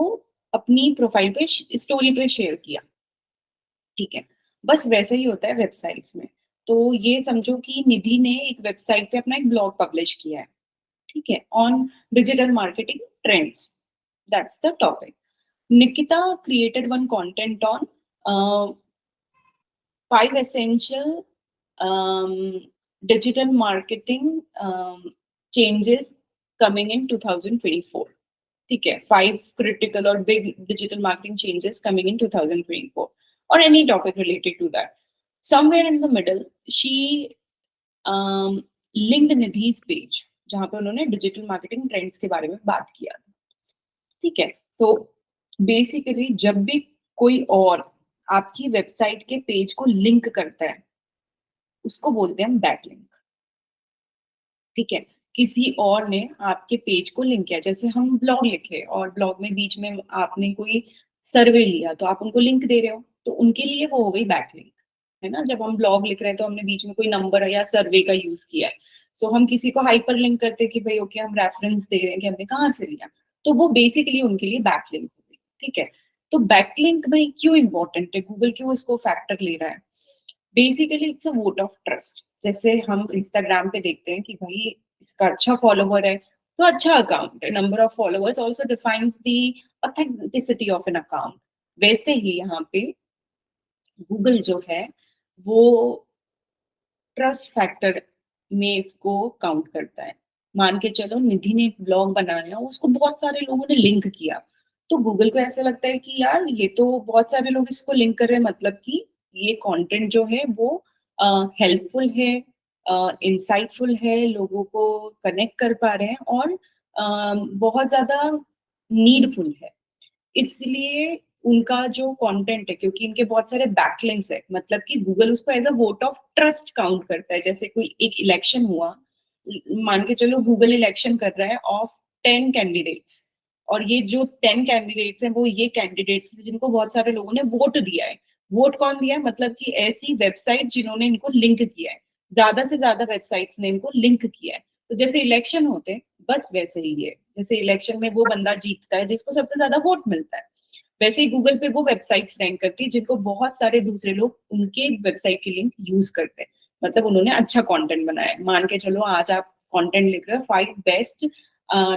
अपनी प्रोफाइल पे स्टोरी पे शेयर किया. ठीक है, बस वैसे ही होता है वेबसाइट्स में. तो ये समझो कि निधि ने एक वेबसाइट पे अपना एक ब्लॉग पब्लिश किया है. ठीक है, on digital marketing trends, that's the topic. Nikita created one content on 5 essential digital marketing changes coming in 2024. ठीक है, 5 critical or big digital marketing changes coming in 2024 or any topic related to that. Somewhere in the middle, she linked Nidhi's page, जहाँ पे उन्होंने डिजिटल मार्केटिंग ट्रेंड्स के बारे में बात किया. ठीक है, तो बेसिकली जब भी कोई और आपकी वेबसाइट के पेज को लिंक करता है उसको बोलते हैं हम बैकलिंक. ठीक है, किसी और ने आपके पेज को लिंक किया, जैसे हम ब्लॉग लिखे और ब्लॉग में बीच में आपने कोई सर्वे लिया तो आप उनको लिंक दे रहे हो, तो उनके लिए वो हो गई बैकलिंक, है ना. जब हम ब्लॉग लिख रहे हैं तो हमने बीच में कोई नंबर या सर्वे का यूज किया है, सो हम किसी को हाइपर लिंक करते हैं कि भाई ओके हम रेफरेंस दे रहे हैं कि हमने कहाँ से लिया, तो वो बेसिकली उनके लिए बैकलिंक हो गई. ठीक है, तो बैकलिंक भाई क्यों इंपॉर्टेंट है, गूगल क्यों इसको फैक्टर ले रहा है? Basically it's a vote of trust. जैसे हम इंस्टाग्राम पे देखते हैं कि भाई इसका अच्छा फॉलोवर है तो अच्छा अकाउंट है, number of followers also defines the authenticity of an account. वैसे ही यहाँ पे गूगल जो है वो ट्रस्ट फैक्टर में इसको काउंट करता है. मान के चलो निधि ने एक ब्लॉग बनाया, उसको बहुत सारे लोगों ने लिंक किया, तो गूगल को ऐसा लगता है कि यार ये तो बहुत सारे लोग इसको लिंक कर रहे हैं, मतलब कि ये कंटेंट जो है वो हेल्पफुल है, इंसाइटफुल है, लोगों को कनेक्ट कर पा रहे हैं और बहुत ज्यादा नीडफुल है. इसलिए उनका जो कंटेंट है, क्योंकि इनके बहुत सारे बैकलिंक्स है, मतलब कि गूगल उसको as a vote of trust count करता है. जैसे कोई एक इलेक्शन हुआ, मान के चलो गूगल इलेक्शन कर रहा है ऑफ 10 कैंडिडेट्स, और ये जो 10 कैंडिडेट्स हैं वो ये कैंडिडेट्स जिनको बहुत सारे लोगों ने वोट दिया है, वोट कौन दिया है? मतलब कि ऐसी वेबसाइट जिन्होंने इनको लिंक किया है, ज्यादा से ज्यादा वेबसाइट्स ने इनको लिंक किया है। तो जैसे इलेक्शन होते हैं, बस वैसे ही है, जैसे इलेक्शन में वो बंदा जीतता है जिसको सबसे ज्यादा वोट मिलता है, वैसे ही गूगल पे वो वेबसाइट्स रैंक करती है जिनको बहुत सारे दूसरे लोग उनके वेबसाइट की लिंक यूज करते हैं, मतलब उन्होंने अच्छा कंटेंट बनाया है। मान के चलो आज आप कंटेंट लिख रहे हो 5 best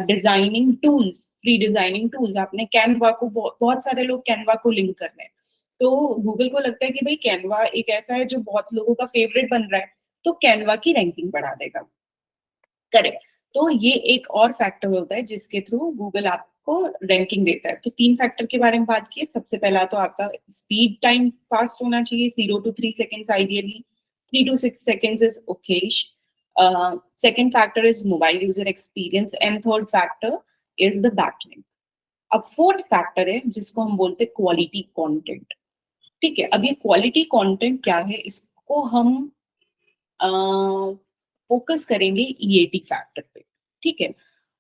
designing tools, free designing tools, आपने कैनवा को बहुत सारे लोग कैनवा को लिंक कर रहे हैं, तो गूगल को लगता है कि भाई कैनवा एक ऐसा है जो बहुत लोगों का फेवरेट बन रहा है, तो कैनवा की रैंकिंग बढ़ा देगा। करेक्ट। तो ये एक और फैक्टर होता है जिसके थ्रू गूगल आपको रैंकिंग देता है। तो 3 फैक्टर के बारे में बात की। सबसे पहला तो आपका स्पीड टाइम फास्ट होना चाहिए, 0 to 3 seconds ideally, 3 to 6 seconds is okay. Second factor is mobile user experience and third factor is the backlink. अब फोर्थ फैक्टर है जिसको हम बोलते हैं क्वालिटी कंटेंट। ठीक है, अब ये क्वालिटी कंटेंट क्या है, इसको हम फोकस करेंगे ईएटी फैक्टर पे। ठीक है,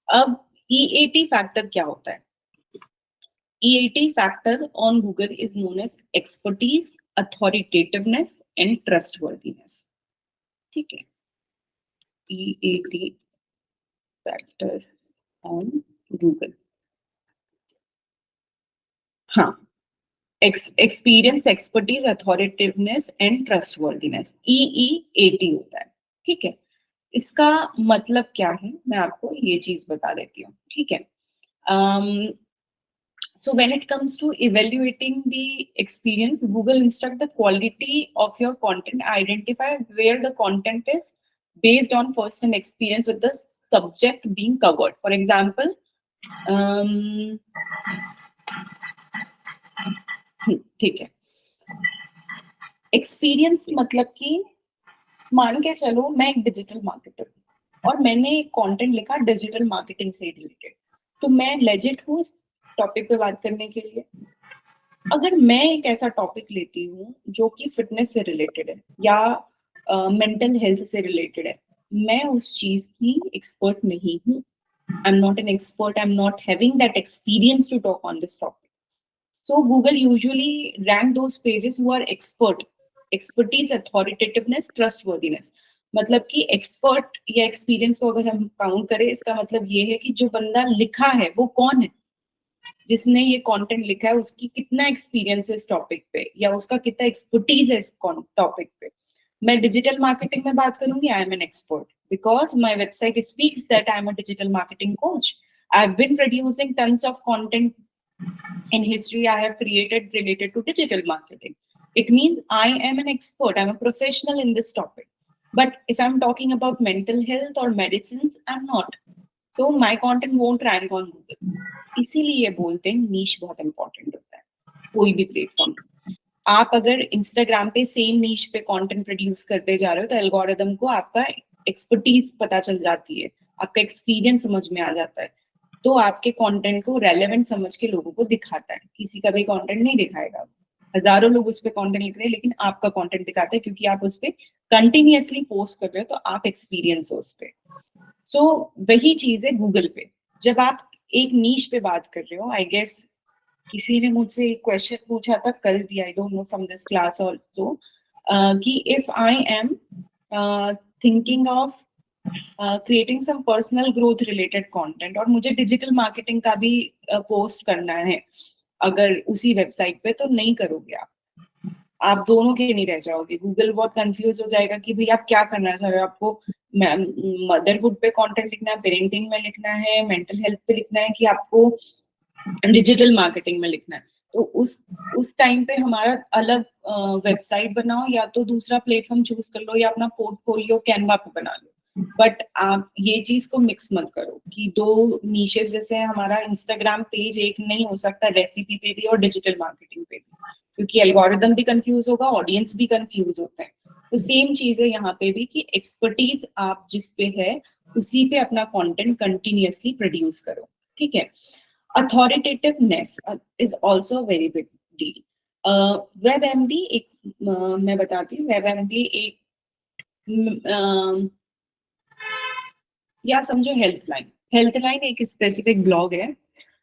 अब ईएटी फैक्टर क्या होता है? EAT factor on Google is known as expertise, authoritativeness and trustworthiness. ठीक है, ईएटी फैक्टर ऑन गूगल, हाँ, experience, expertise, authoritativeness and trustworthiness, EEAT होता है। ठीक है, इसका मतलब क्या है मैं आपको ये चीज बता देती हूँ। ठीक है, so when it comes to evaluating the experience, Google instruct the quality of your content, identify where the content is based on first-hand experience with the subject being covered. For example, ठीक है, एक्सपीरियंस मतलब कि मान के चलो मैं एक डिजिटल मार्केटर और मैंने एक कंटेंट लिखा डिजिटल मार्केटिंग से रिलेटेड, तो मैं लेजिट हूँ इस टॉपिक पे बात करने के लिए। अगर मैं एक ऐसा टॉपिक लेती हूँ जो कि फिटनेस से रिलेटेड है या मेंटल हेल्थ से रिलेटेड है, मैं उस चीज की एक्सपर्ट नहीं हूँ। I am not an expert, I am not having that experience to talk on this topic. So Google usually rank those pages who are expert, expertise, authoritativeness, trustworthiness. मतलब कि एक्सपर्ट या एक्सपीरियंस को अगर हम काउंट करें, इसका मतलब ये है कि जो बंदा लिखा है वो कौन है, जिसने ये कंटेंट लिखा है उसकी कितना एक्सपीरियंस है इस टॉपिक पे या उसका कितना एक्सपर्टीज है इस टॉपिक पे। मैं डिजिटल मार्केटिंग में बात करूंगी, I am an expert because my website speaks that I am a digital marketing coach. I have been producing tons of content in history I have created related to digital marketing. It means I am an expert, I'm a professional in this topic. But if I'm talking about mental health or medicines, I'm not. So my content won't rank on Google. इसीलिए बोलते हैं नीश बहुत इंपॉर्टेंट होता है कोई भी प्लेटफॉर्म। आप अगर इंस्टाग्राम पे सेम नीश पे कंटेंट प्रोड्यूस करते जा रहे हो तो एल्गोरिदम को आपका एक्सपर्टीज पता चल जाती है, आपका एक्सपीरियंस समझ में आ जाता है, तो आपके कंटेंट को रेलेवेंट समझ के लोगों को दिखाता है। किसी का भी कंटेंट नहीं दिखाएगा, हजारों लोग उस पर कंटेंट लिख रहे हैं लेकिन आपका कंटेंट दिखाता है क्योंकि आप उस पर कंटिन्यूअसली पोस्ट कर रहे हो, तो आप एक्सपीरियंस हो उस पर। सो वही चीज है गूगल पे। जब आप एक नीश पे बात कर रहे हो, आई गेस किसी ने मुझसे एक क्वेश्चन पूछा था कल भी, I don't know from this class also, कि if I am thinking of creating some personal growth related content और मुझे डिजिटल मार्केटिंग का भी पोस्ट करना है अगर उसी वेबसाइट पे, तो नहीं करोगे आप दोनों के नहीं रह जाओगे। गूगल बहुत कंफ्यूज हो जाएगा कि भाई आप क्या करना चाह रहे हो, आपको मदरहुड पे कंटेंट लिखना है, पेरेंटिंग में लिखना है, मेंटल हेल्थ पे लिखना है, कि आपको डिजिटल मार्केटिंग में लिखना है। तो उस टाइम पे हमारा अलग वेबसाइट बनाओ या तो दूसरा प्लेटफॉर्म चूज कर लो या अपना पोर्टफोलियो कैनवा पे बना लो। बट आप ये चीज को मिक्स मत करो कि दो नीशेस, जैसे हमारा इंस्टाग्राम पेज एक नहीं हो सकता रेसिपी पे भी और डिजिटल मार्केटिंग पे भी, क्योंकि एल्गोरिदम भी कंफ्यूज होगा, ऑडियंस भी कंफ्यूज होता है। तो सेम चीज है यहाँ पे भी कि एक्सपर्टीज आप जिस पे है उसी पे अपना कंटेंट कंटिन्यूअसली प्रोड्यूस करो। ठीक है, authoritativeness is also very big deal. WebMD एक मैं बताती हूँ, WebMD एक या समझो हेल्थलाइन एक स्पेसिफिक ब्लॉग है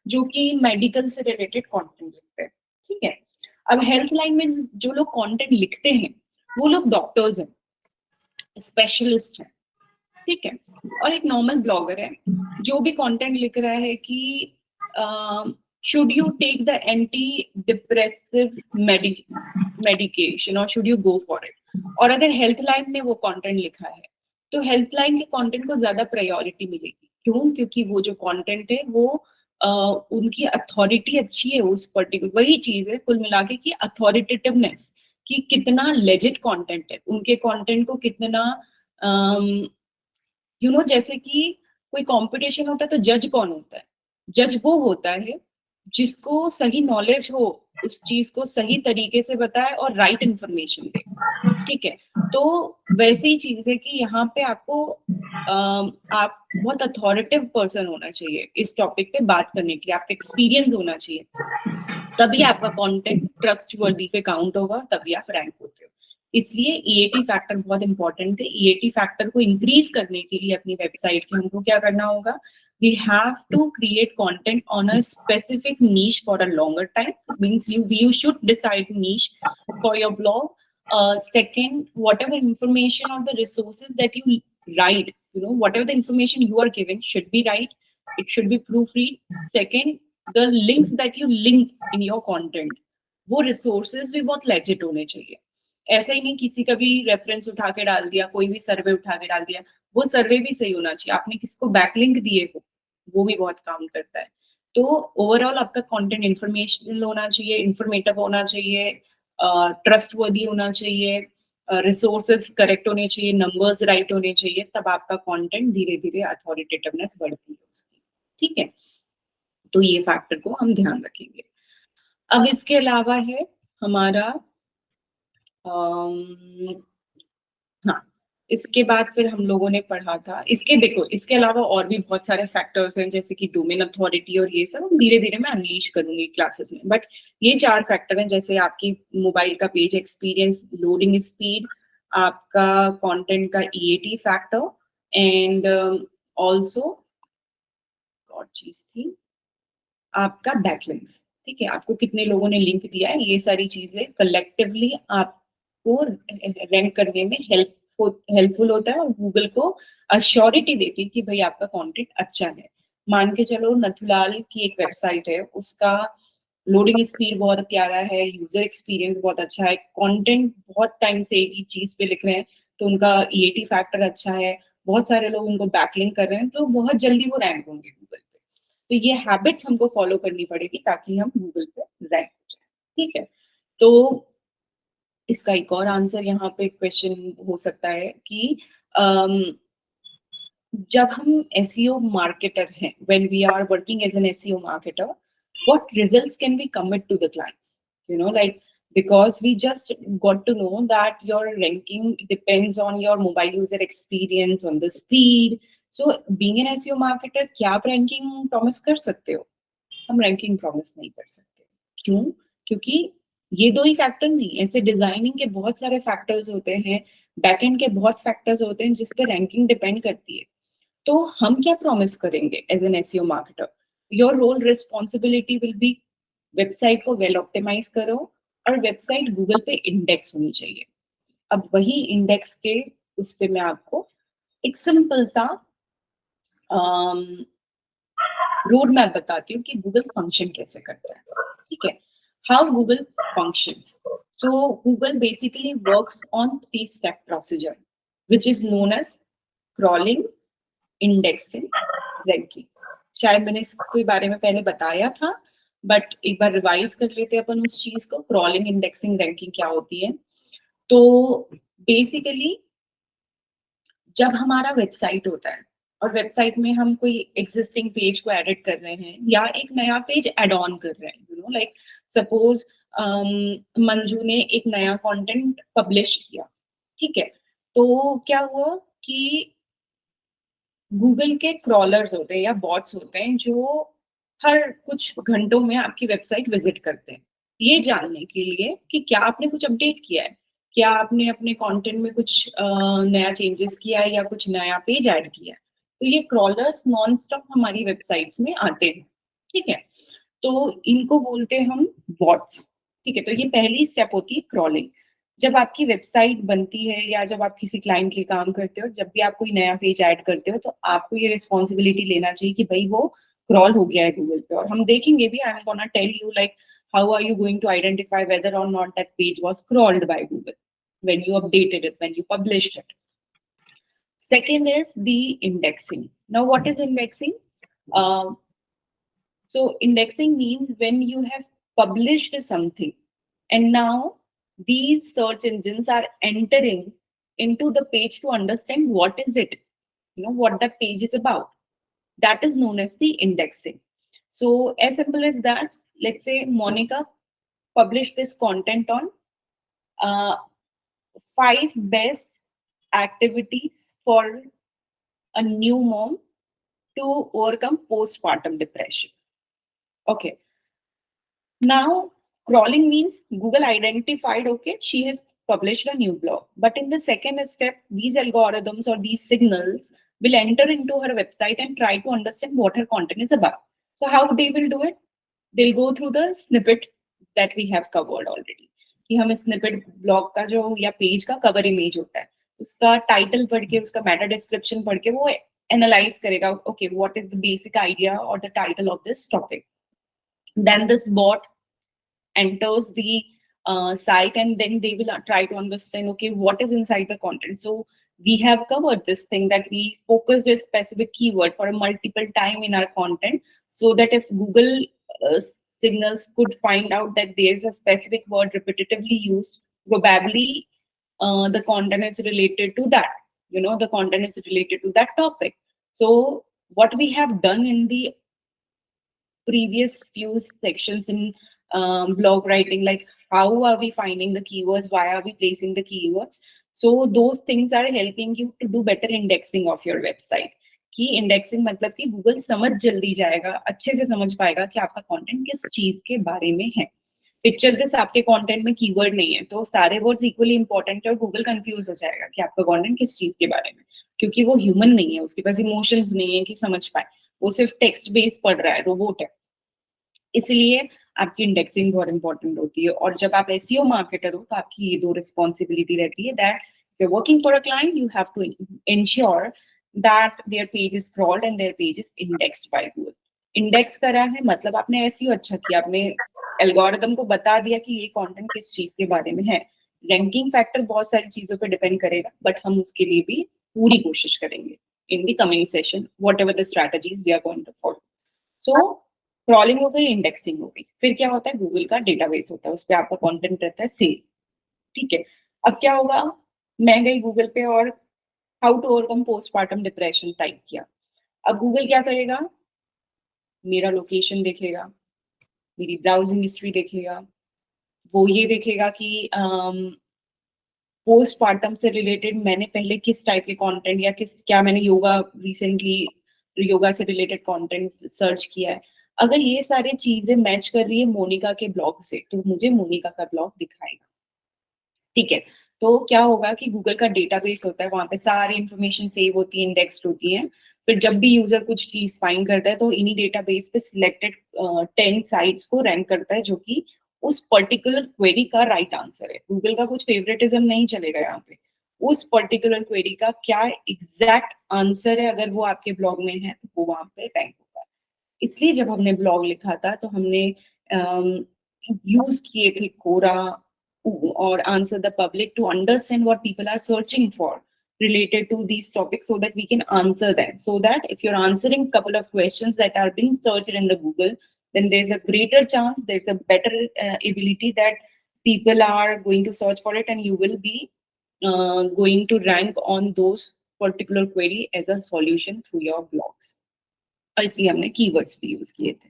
जो कि मेडिकल से रिलेटेड कंटेंट लिखते हैं। ठीक है, अब हेल्थ लाइन में जो लोग कंटेंट लिखते हैं वो लोग डॉक्टर्स हैं, स्पेशलिस्ट हैं, ठीक है। और एक नॉर्मल ब्लॉगर है जो भी कंटेंट लिख रहा है कि should you take the anti-depressive medication or should you go for it? और अगर हेल्थ लाइन ने वो कंटेंट लिखा है तो हेल्थ लाइन के कंटेंट को ज्यादा प्रायोरिटी मिलेगी। क्यों? क्योंकि वो जो कंटेंट है वो उनकी अथॉरिटी अच्छी है उस पर्टिकुलर, वही चीज है कुल मिला के कि अथॉरिटेटिवनेस, कि कितना लेजिट कंटेंट है, उनके कंटेंट को कितना जैसे कि कोई कंपटीशन होता है तो जज कौन होता है? जज वो होता है जिसको सही नॉलेज हो, उस चीज को सही तरीके से बताए और राइट इंफॉर्मेशन दे, ठीक है। तो वैसे ही चीज है कि यहाँ पे आपको आप बहुत अथॉरिटेटिव पर्सन होना चाहिए इस टॉपिक पे बात करने के लिए, आपका एक्सपीरियंस होना चाहिए, तभी आपका कंटेंट ट्रस्टवर्दी पे काउंट होगा, तभी आप रैंक होते हो। इसलिए EAT फैक्टर बहुत इंपॉर्टेंट है। EAT फैक्टर को इंक्रीज करने के लिए अपनी वेबसाइट के हमको क्या करना होगा? We have to create content on a specific niche for a longer time. Means you should decide niche for your blog. Second, whatever information or the resources that you write, whatever the information you are giving should be right. It should be proofread. Second, the links that you link in your content, वो resources भी बहुत legit होने चाहिए। ऐसा ही नहीं किसी का भी रेफरेंस उठा के डाल दिया, कोई भी सर्वे उठा के डाल दिया, वो सर्वे भी सही होना चाहिए। आपने किसको बैकलिंक दिए हो वो भी बहुत काउंट करता है। तो ओवरऑल आपका कंटेंट इंफॉर्मेशनल होना चाहिए, इंफॉर्मेटिव होना चाहिए, ट्रस्टवर्दी होना चाहिए, रिसोर्सेज करेक्ट होने चाहिए, नंबर्स राइट होने चाहिए, तब आपका कंटेंट धीरे धीरे अथॉरिटेटिवनेस बढ़ती है उसकी, ठीक है। तो ये फैक्टर को हम ध्यान रखेंगे। अब इसके अलावा है हमारा हाँ, इसके बाद फिर हम लोगों ने पढ़ा था, इसके अलावा और भी बहुत सारे फैक्टर्स हैं जैसे कि डोमेन अथॉरिटी और ये सब धीरे धीरे मैं अनलीश करूंगी क्लासेस में, बट ये 4 फैक्टर हैं, जैसे आपकी मोबाइल का पेज एक्सपीरियंस, लोडिंग स्पीड, आपका कंटेंट का EAT फैक्टर एंड ऑल्सो और चीज थी आपका बैकलिंक्स, ठीक है। आपको कितने लोगों ने लिंक दिया है, ये सारी चीजें कलेक्टिवली आपको रैंक करने में हेल्पफुल होता है और गूगल को अश्योरिटी देती है कि भाई आपका कंटेंट अच्छा है। मान के चलो नथुलाल की एक वेबसाइट है, उसका लोडिंग स्पीड बहुत प्यारा है, यूजर एक्सपीरियंस बहुत अच्छा है, कंटेंट बहुत टाइम से एक ही चीज पे लिख रहे हैं तो उनका EAT फैक्टर अच्छा है, बहुत सारे लोग उनको बैकलिंक कर रहे हैं, तो बहुत जल्दी वो रैंक होंगे गूगल पे। तो ये हैबिट्स हमको फॉलो करनी पड़ेगी ताकि हम गूगल पे रैंक हो जाए, ठीक है। तो इसका एक और आंसर यहाँ पे क्वेश्चन हो सकता है कि जब हम SEO मार्केटर हैं, when we are working as an SEO marketer, what results can we commit to the clients? Like, because we just got to know that your ranking depends on your mobile user experience, on the speed. So being an SEO marketer, क्या आप ranking promise कर सकते हो? हम ranking promise नहीं कर सकते। क्यों? क्योंकि ये 2 ही फैक्टर नहीं, ऐसे डिजाइनिंग के बहुत सारे फैक्टर्स होते हैं, बैकएंड के बहुत फैक्टर्स होते हैं जिस पे रैंकिंग डिपेंड करती है। तो हम क्या प्रॉमिस करेंगे as an SEO marketer? Your role responsibility will be website को वेल ऑप्टिमाइज करो और वेबसाइट गूगल पे इंडेक्स होनी चाहिए। अब वही इंडेक्स के उस पे मैं आपको एक सिंपल सा रोड मैप बताती हूँ कि गूगल फंक्शन कैसे करता है, ठीक है। How Google functions. So Google basically works on 3-step procedure, which is known as crawling, indexing, ranking. शायद मैंने इसके बारे में पहले बताया था, बट एक बार रिवाइज कर लेते हैं अपन उस चीज को। क्रॉलिंग, इंडेक्सिंग, रैंकिंग क्या होती है? तो बेसिकली जब हमारा वेबसाइट होता है और वेबसाइट में हम कोई एग्जिस्टिंग पेज को एडिट कर रहे हैं या एक नया पेज एड ऑन कर रहे हैं, लाइक सपोज मंजू ने एक नया कंटेंट पब्लिश किया, ठीक है। तो क्या हुआ कि गूगल के क्रॉलर्स होते हैं या बॉट्स होते हैं जो हर कुछ घंटों में आपकी वेबसाइट विजिट करते हैं, ये जानने के लिए कि क्या आपने कुछ अपडेट किया है, क्या आपने अपने कंटेंट में कुछ नया चेंजेस किया है या कुछ नया पेज ऐड किया है। तो ये क्रॉलर्स नॉन स्टॉप हमारी वेबसाइट्स में आते हैं, ठीक है। तो इनको बोलते हैं हम बॉट्स, ठीक है, तो ये पहली स्टेप होती है क्रॉलिंग। जब आपकी वेबसाइट बनती है या जब आप किसी क्लाइंट के लिए काम करते हो, जब भी आप कोई नया पेज ऐड करते हो, तो आपको ये रिस्पॉन्सिबिलिटी लेना चाहिए कि भाई वो क्रॉल हो गया है गूगल पे। और हम देखेंगे भी, I am gonna tell you like how are you going to identify whether or not that page was crawled by Google when you updated it, when you published it. Second is the indexing. Now, what is indexing? So indexing means when you have published something and now these search engines are entering into the page to understand what is it, what that page is about. That is known as the indexing. So as simple as that, let's say Monica published this content on 5 best activities for a new mom to overcome postpartum depression. Okay. Now, crawling means Google identified, okay, she has published a new blog. But in the second step, these algorithms or these signals will enter into her website and try to understand what her content is about. So how they will do it? They'll go through the snippet that we have covered already. कि हम स्निपेट ब्लॉग का जो या पेज का कवर इमेज होता है, उसका टाइटल पढ़ के, उसका मेटा डिस्क्रिप्शन पढ़ के वो एनालाइज करेगा, okay what is the basic idea और the title of this topic. Then this bot enters the site and then they will try to understand, okay, what is inside the content. So we have covered this thing that we focused a specific keyword for a multiple time in our content, so that if Google signals could find out that there's a specific word repetitively used, probably the content is related to that, the content is related to that topic. So what we have done in the previous few sections in blog writing, like how are we finding the keywords, why are we placing the keywords, so those things are helping you to do better indexing of your website. कि इंडेक्सिंग मतलब कि गूगल समझ जल्दी जाएगा, अच्छे से समझ पाएगा कि आपका कंटेंट किस चीज के बारे में है. पिक्चर दिस, आपके कंटेंट में कीवर्ड नहीं है तो सारे वर्ड्स इक्वली इंपॉर्टेंट है और गूगल कंफ्यूज हो जाएगा कि आपका कंटेंट किस चीज के बारे में, क्योंकि वो ह्यूमन नहीं है, उसके पास इमोशंस नहीं है कि समझ पाए, वो सिर्फ टेक्स्ट बेस पढ़ रहा है, रोबोट है. इसलिए आपकी इंडेक्सिंग बहुत इंपॉर्टेंट होती है. और जब आप एसईओ मार्केटर हो तो आपकी ये 2 रिस्पॉन्सिबिलिटी रहती है, that if you are working for a client you have to ensure that their page is crawled and their page is indexed by Google. Index करा है मतलब आपने एसईओ अच्छा किया, आपने एल्गोरिथम को बता दिया कि ये कंटेंट किस चीज के बारे में है. रैंकिंग फैक्टर बहुत सारी चीजों पे डिपेंड करेगा, बट हम उसके लिए भी पूरी कोशिश करेंगे in the coming session, whatever the strategies we are going to follow. So crawling हो गई, इंडेक्सिंग हो गई. फिर क्या होता है, गूगल का डेटाबेस होता है, उस पर आपका कंटेंट रहता है सेव. ठीक है, अब क्या होगा, मैं गई गूगल पे और how to overcome postpartum depression type किया. अब गूगल क्या करेगा, मेरा लोकेशन देखेगा, मेरी ब्राउजिंग हिस्ट्री देखेगा, वो ये देखेगा कि पोस्टपार्टम से रिलेटेड मैंने पहले किस टाइप के कंटेंट या क्या मैंने रिसेंटली योगा से रिलेटेड कंटेंट सर्च किया है. अगर ये सारी चीजें मैच कर रही है मोनिका के ब्लॉग से, तो मुझे मोनिका का ब्लॉग दिखाएगा. ठीक है, तो क्या होगा कि गूगल का डेटाबेस होता है, वहां पे सारी इंफॉर्मेशन सेव होती है, इंडेक्स्ड होती है. फिर जब भी यूजर कुछ चीज फाइंड करता है तो इन्हीं डेटाबेस पे सिलेक्टेड 10 साइट्स को रैंक करता है जो कि उस पर्टिकुलर क्वेरी का राइट आंसर है. गूगल का कुछ फेवरेटिज्म नहीं चलेगा यहाँ पे, उस पर्टिकुलर क्वेरी का क्या एग्जैक्ट आंसर है, अगर वो आपके ब्लॉग में है तो वो वहां पे रैंक होगा. इसलिए जब हमने ब्लॉग लिखा था तो हमने यूज किए थे कोरा or answer the public to understand what people are searching for related to these topics, so that we can answer them. So that if you're answering a couple of questions that are being searched in the Google, then there's a greater chance, there's a better ability that people are going to search for it and you will be going to rank on those particular query as a solution through your blogs. और इसलिए हमने keywords भी use किए थे.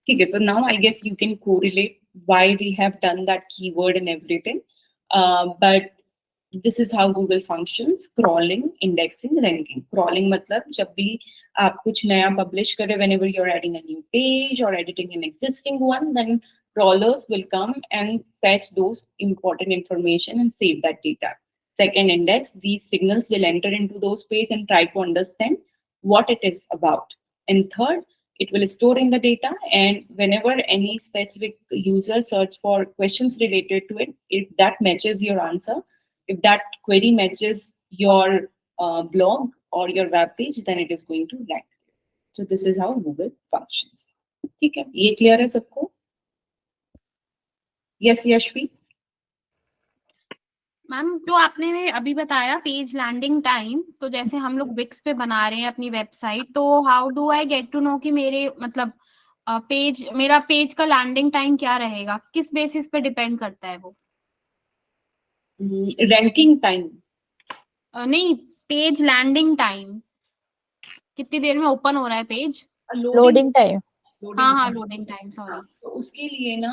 ठीक है, so now I guess you can correlate why we have done that keyword and everything, but this is how Google functions: crawling, indexing, ranking. Crawling मतलब जब भी आप कुछ नया publish करें, whenever you're adding a new page or editing an existing one, then crawlers will come and fetch those important information and save that data. Second, index. These signals will enter into those pages and try to understand what it is about. And third, it will store in the data, and whenever any specific user search for questions related to it, if that matches your answer, if that query matches your blog or your web page, then it is going to rank. So this is how Google functions. ठीक है, ये clear है सबको? Yes, Yashvi? मैम जो आपने अभी बताया पेज लैंडिंग टाइम, तो जैसे हम लोग विक्स पे बना रहे हैं अपनी वेबसाइट, तो how do I get to know कि मेरे मतलब मेरा पेज का लैंडिंग टाइम क्या रहेगा, किस बेसिस पे डिपेंड करता है वो? Ranking time. नहीं, पेज लैंडिंग टाइम, कितनी देर में ओपन हो रहा है पेज? Loading time. हाँ, लोडिंग टाइम, सॉरी। तो उसके लिए ना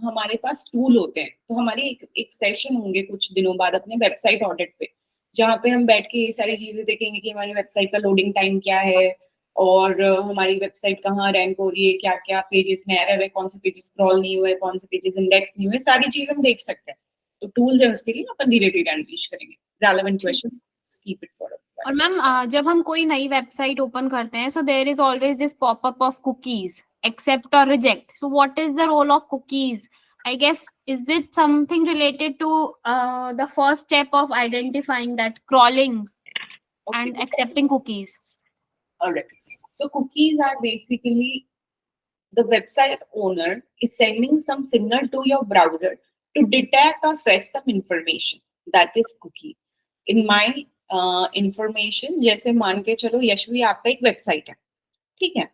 हमारे पास टूल होते हैं, तो हमारे एक सेशन होंगे कुछ दिनों बाद अपने वेबसाइट ऑडिट पे, जहाँ पे हम बैठ के ये सारी चीजें देखेंगे कि हमारी वेबसाइट का लोडिंग टाइम क्या है, और हमारी वेबसाइट कहाँ रैंक हो रही है, क्या क्या पेजेस में एरर है, कौन से पेजेस स्क्रॉल नहीं हुए, कौन से पेजेस इंडेक्स नहीं हुए, सारी चीज हम देख सकते हैं। तो टूल्स है उसके लिए, अपन धीरे धीरे अनलीश करेंगे। Relevant question, keep it for. और मैम जब हम कोई नई वेबसाइट ओपन करते हैं, so there is always this popup of cookies, accept और reject. So what is the role of cookies? I guess is it something related to the first step of identifying that crawling and accepting cookies? Alright. So cookies are basically the website owner is sending some signal to your browser to detect or fetch some information. That is cookie. In my information, जैसे मान के चलो यशवी आपका एक वेबसाइट है, ठीक है,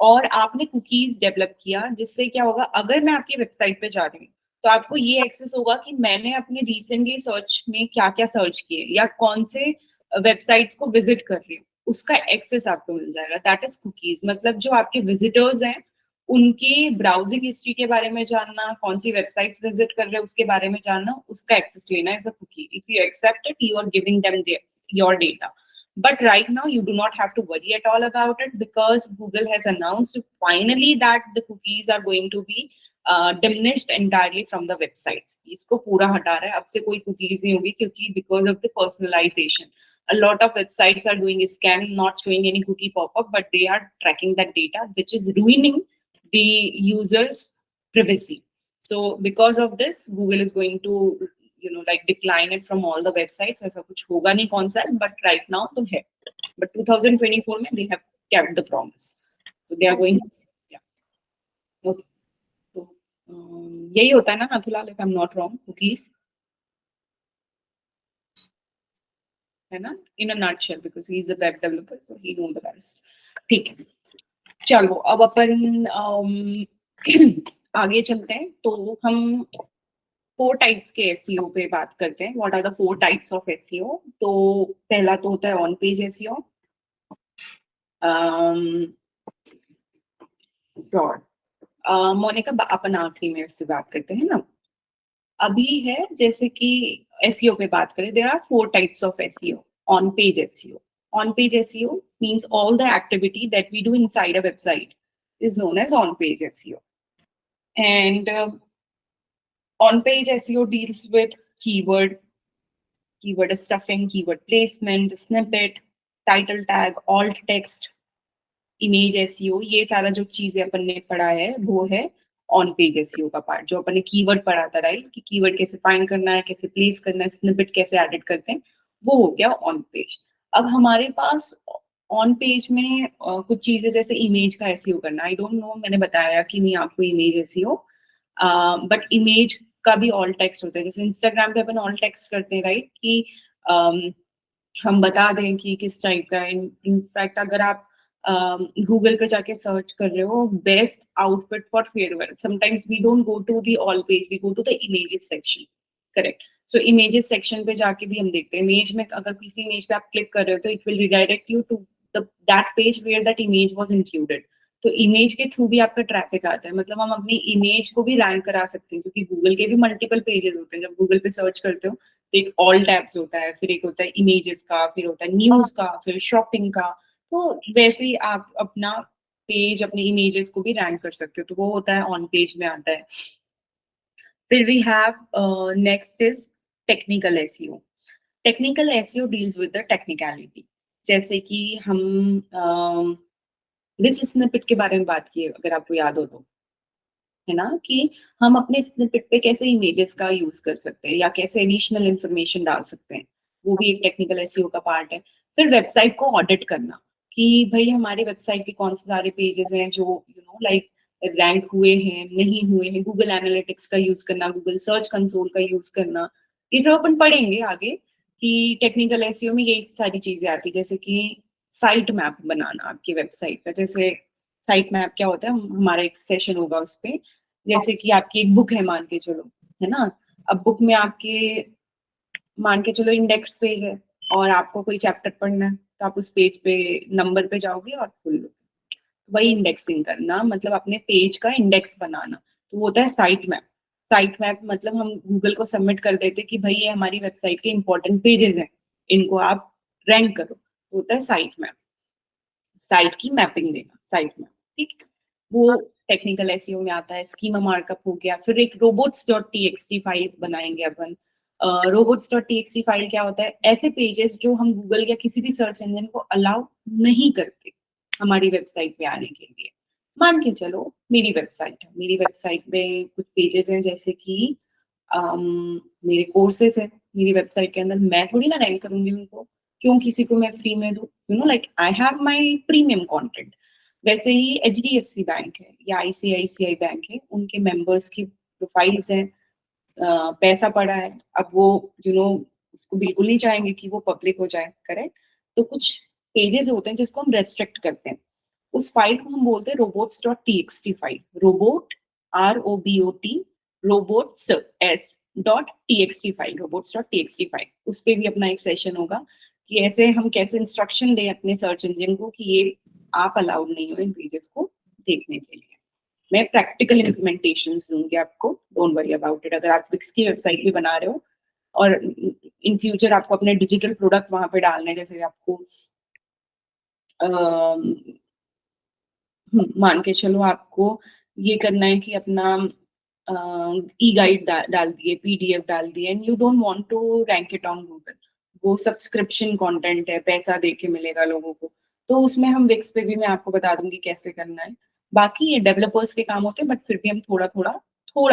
और आपने कुकीज डेवलप किया, जिससे क्या होगा, अगर मैं आपकी वेबसाइट पे जा रही हूँ तो आपको ये एक्सेस होगा कि मैंने अपने रिसेंटली सर्च में क्या क्या सर्च किए या कौन से वेबसाइट्स को विजिट कर रही हूँ, उसका एक्सेस आपको मिल जाएगा। That is cookies. मतलब जो आपके विजिटर्स हैं उनकी ब्राउजिंग हिस्ट्री के बारे में जानना, कौन सी वेबसाइट्स विजिट कर रहे हैं उसके बारे में जानना, उसका एक्सेस लेना as a cookie. If you accept it, you are giving them your data. But right now you do not have to worry at all about it, because Google has announced finally that the cookies are going to be diminished entirely from the websites. इसको पूरा हटा रहा है, अब से कोई cookies नहीं होगी, क्योंकि because of the personalization. A lot of websites are doing a scan, not showing any cookie pop-up, but they are tracking that data, which is ruining the user's privacy. So because of this, Google is going to decline it from all the websites. ऐसा कुछ होगा नहीं concept, but right now तो है. But 2024 में they have kept the promise. So they are going to, yeah. Okay. So यही होता है ना Nathulal, if I'm not wrong, cookies. है ना? In a nutshell, because he is a web developer, so he knows the rest. ठीक है, चलो अब अपन आगे चलते हैं। तो हम 4 टाइप्स के SEO पे बात करते हैं। What are the 4 types of SEO? तो पहला तो होता है ऑन पेज SEO। मोनिका, अपन आखिरी में इससे बात करते हैं ना। अभी है जैसे कि SEO पे बात करें, there are 4 types of SEO. On page SEO. On page SEO means all the activity that we do inside a website is known as on page SEO. And on page SEO deals with keyword stuffing, keyword placement, snippet, title tag, alt text, image SEO. ये सारा जो चीजें अपन ने पढ़ा है वो है ऑन पेज SEO का पार्ट। जो अपन ने कीवर्ड पढ़ा था, राइट, कि कीवर्ड कैसे फाइंड करना है, कैसे प्लेस करना है, स्निपेट कैसे एडिट करते हैं, वो हो गया ऑन पेज। अब हमारे पास ऑन पेज में कुछ चीजें जैसे इमेज का SEO करना, आई डोंट नो, मैंने बताया कि नहीं आपको इमेज SEO, बट इमेज का भी ऑल टेक्स्ट होता है। जैसे इंस्टाग्राम पे अपन ऑल टेक्स्ट करते हैं, राइट, कि हम बता दें कि किस टाइप का है। इनफैक्ट अगर आप गूगल पे जाके सर्च कर रहे हो best outfit for farewell, sometimes we don't go to the all page, we go to the images section, correct. So images section पे जाके भी हम देखते हैं। इमेज में अगर किसी इमेज पे आप क्लिक कर रहे हो तो it will redirect you to that page where that image was included. तो इमेज के थ्रू भी आपका ट्रैफिक आता है। मतलब हम अपनी इमेज को भी रैंक करा सकते हैं, क्योंकि गूगल के भी मल्टीपल पेजेस होते हैं। जब गूगल पे सर्च करते हो तो एक ऑल टैब्स होता है, फिर एक होता है इमेजेस का, फिर होता है न्यूज का, फिर शॉपिंग का। तो वैसे ही आप अपना पेज, अपने इमेजेस को भी रैंक कर सकते हो, तो वो होता है ऑन पेज में आता है। फिर we have next is technical SEO. Technical SEO deals with the technicality. जैसे कि हम रिच स्निपेट के बारे में बात की है, अगर आपको याद हो तो, है ना, कि हम अपने स्निपेट पे कैसे इमेजेस का यूज कर सकते हैं या कैसे एडिशनल इंफॉर्मेशन डाल सकते हैं, वो भी एक टेक्निकल एसईओ का पार्ट है। फिर वेबसाइट को ऑडिट करना कि भाई हमारे वेबसाइट के कौन से सारे पेजेस हैं जो लाइक रैंक हुए हैं, नहीं हुए हैं, गूगल एनालिटिक्स का यूज करना, गूगल सर्च कंसोल का यूज करना, ये सब अपन पढ़ेंगे आगे कि टेक्निकल एसईओ में यही सारी चीजें आती, जैसे कि साइट मैप बनाना आपकी वेबसाइट का। जैसे साइट मैप क्या होता है, हमारा एक सेशन होगा उस पे। जैसे कि आपकी एक बुक है मान के चलो, है ना, अब बुक में आपके मान के चलो इंडेक्स पेज है और आपको कोई चैप्टर पढ़ना है, तो आप उस पेज पे नंबर पे जाओगे और खोल लो, वही इंडेक्सिंग करना, मतलब अपने पेज का इंडेक्स बनाना, तो वो होता है साइट मैप। साइट मैप मतलब हम गूगल को सबमिट कर देते कि भाई ये हमारी वेबसाइट के इंपॉर्टेंट पेजेस हैं, इनको आप रैंक करो, तो होता है साइट मैप, साइट की मैपिंग देना, साइट मैप, ठीक। वो टेक्निकल एसईओ में आता है। स्कीमा मार्कअप हो गया। फिर एक robots.txt फाइल बनाएंगे अपन। robots.txt फाइल क्या होता है, ऐसे पेजेस जो हम गूगल या किसी भी सर्च इंजन को अलाउ नहीं करते हमारी वेबसाइट पे आने के लिए। मान के चलो मेरी वेबसाइट है, मेरी वेबसाइट में कुछ पेजेस हैं, जैसे कि मेरे कोर्सेज है मेरी वेबसाइट के अंदर, मैं थोड़ी ना रैंक करूंगी उनको, क्यों किसी को मैं फ्री में दूं, like I have my premium content. वैसे ही एचडीएफसी बैंक है या आईसीआईसीआई बैंक है, उनके मेंबर्स की प्रोफाइल्स हैं, पैसा पड़ा है, अब वो उसको बिल्कुल नहीं चाहेंगे कि वो पब्लिक हो जाए, करेक्ट। तो कुछ पेजेस होते हैं जिसको हम रेस्ट्रिक्ट करते हैं, उस फाइल को हम बोलते हैं robots.txt file. Robot ROBOT robots s.txt file, robots.txt file. उस पे भी अपना एक सेशन होगा कि ऐसे हम कैसे इंस्ट्रक्शन दें अपने सर्च इंजन को कि ये आप अलाउड नहीं हो इन पेजेस को देखने के लिए। मैं प्रैक्टिकल इम्प्लीमेंटेशन दूंगी आपको, डोंट वरी अबाउट इट। अगर आप विक्स की वेबसाइट भी बना रहे हो और इन फ्यूचर आपको अपने डिजिटल प्रोडक्ट वहां पे डालने हैं, जैसे आपको मान के चलो आपको ये करना है कि अपना ई गाइड डाल दिए, पीडीएफ डाल दिए, and you don't want to rank it on Google, वो सब्सक्रिप्शन कंटेंट है, पैसा दे के मिलेगा लोगों को, तो उसमें हम विक्स पे भी मैं आपको बता दूंगी कैसे करना है। बाकी ये डेवलपर्स के काम होते हैं, बट फिर भी हम थोड़ा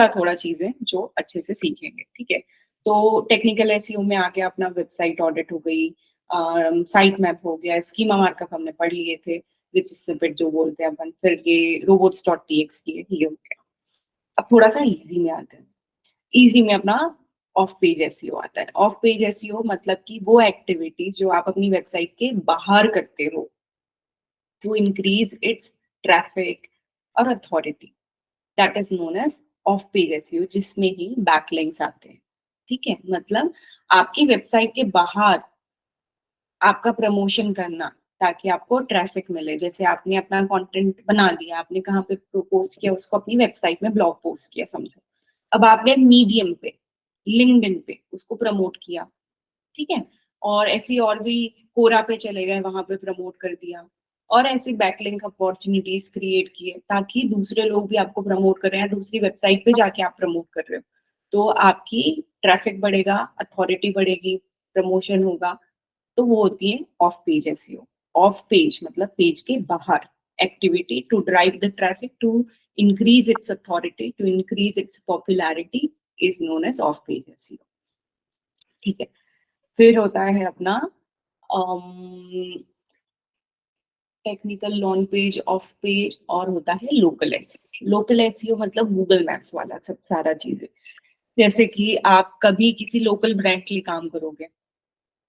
थोड़ा चीजें जो अच्छे से सीखेंगे, ठीक है। तो टेक्निकल एसईओ में आके अपना वेबसाइट ऑडिट हो गई, साइट मैप हो गया, स्कीमा मार्कअप हमने पढ़ लिए थे, रिच स्निपेट जो बोलते हैं अपन, फिर ये robots.txt ये हो गया। अब थोड़ा सा इजी में आते हैं। इजी में अपना ऑफ पेज एसईओ आता है। ऑफ पेज एसईओ मतलब कि वो एक्टिविटी जो आप अपनी वेबसाइट के बाहर करते हो टू इंक्रीज इट्स ट्रैफिक और authority, that is known as off page SEO, जिसमें ही बैकलिंक्स आते हैं, ठीक है। मतलब आपकी वेबसाइट के बाहर आपका प्रमोशन करना ताकि आपको ट्रैफिक मिले। जैसे आपने अपना कंटेंट बना दिया, आपने कहाँ पे पोस्ट किया उसको, अपनी वेबसाइट में ब्लॉग पोस्ट किया समझो, अब आपने मीडियम पे, लिंक्डइन पे उसको प्रमोट किया, ठीक है, और ऐसी और भी कोरा पे चले गए, वहां पे प्रमोट कर दिया, और ऐसी बैकलिंक अपॉर्चुनिटीज क्रिएट किए ताकि दूसरे लोग भी आपको प्रमोट कर रहे हैं, दूसरी वेबसाइट पे जाके आप प्रमोट कर रहे हो, तो आपकी ट्रैफिक बढ़ेगा, अथॉरिटी बढ़ेगी, प्रमोशन होगा, तो वो होती है off page SEO. Off page मतलब पेज के बाहर activity to drive the traffic, to increase its authority, to increase its popularity is known as off page SEO, ठीक है। फिर होता है अपना technical on page, off page, और होता है लोकल एसईओ। लोकल एसईओ मतलब गूगल मैप्स वाला सब सारा चीजें। जैसे कि आप कभी किसी लोकल ब्रांड के लिए काम करोगे,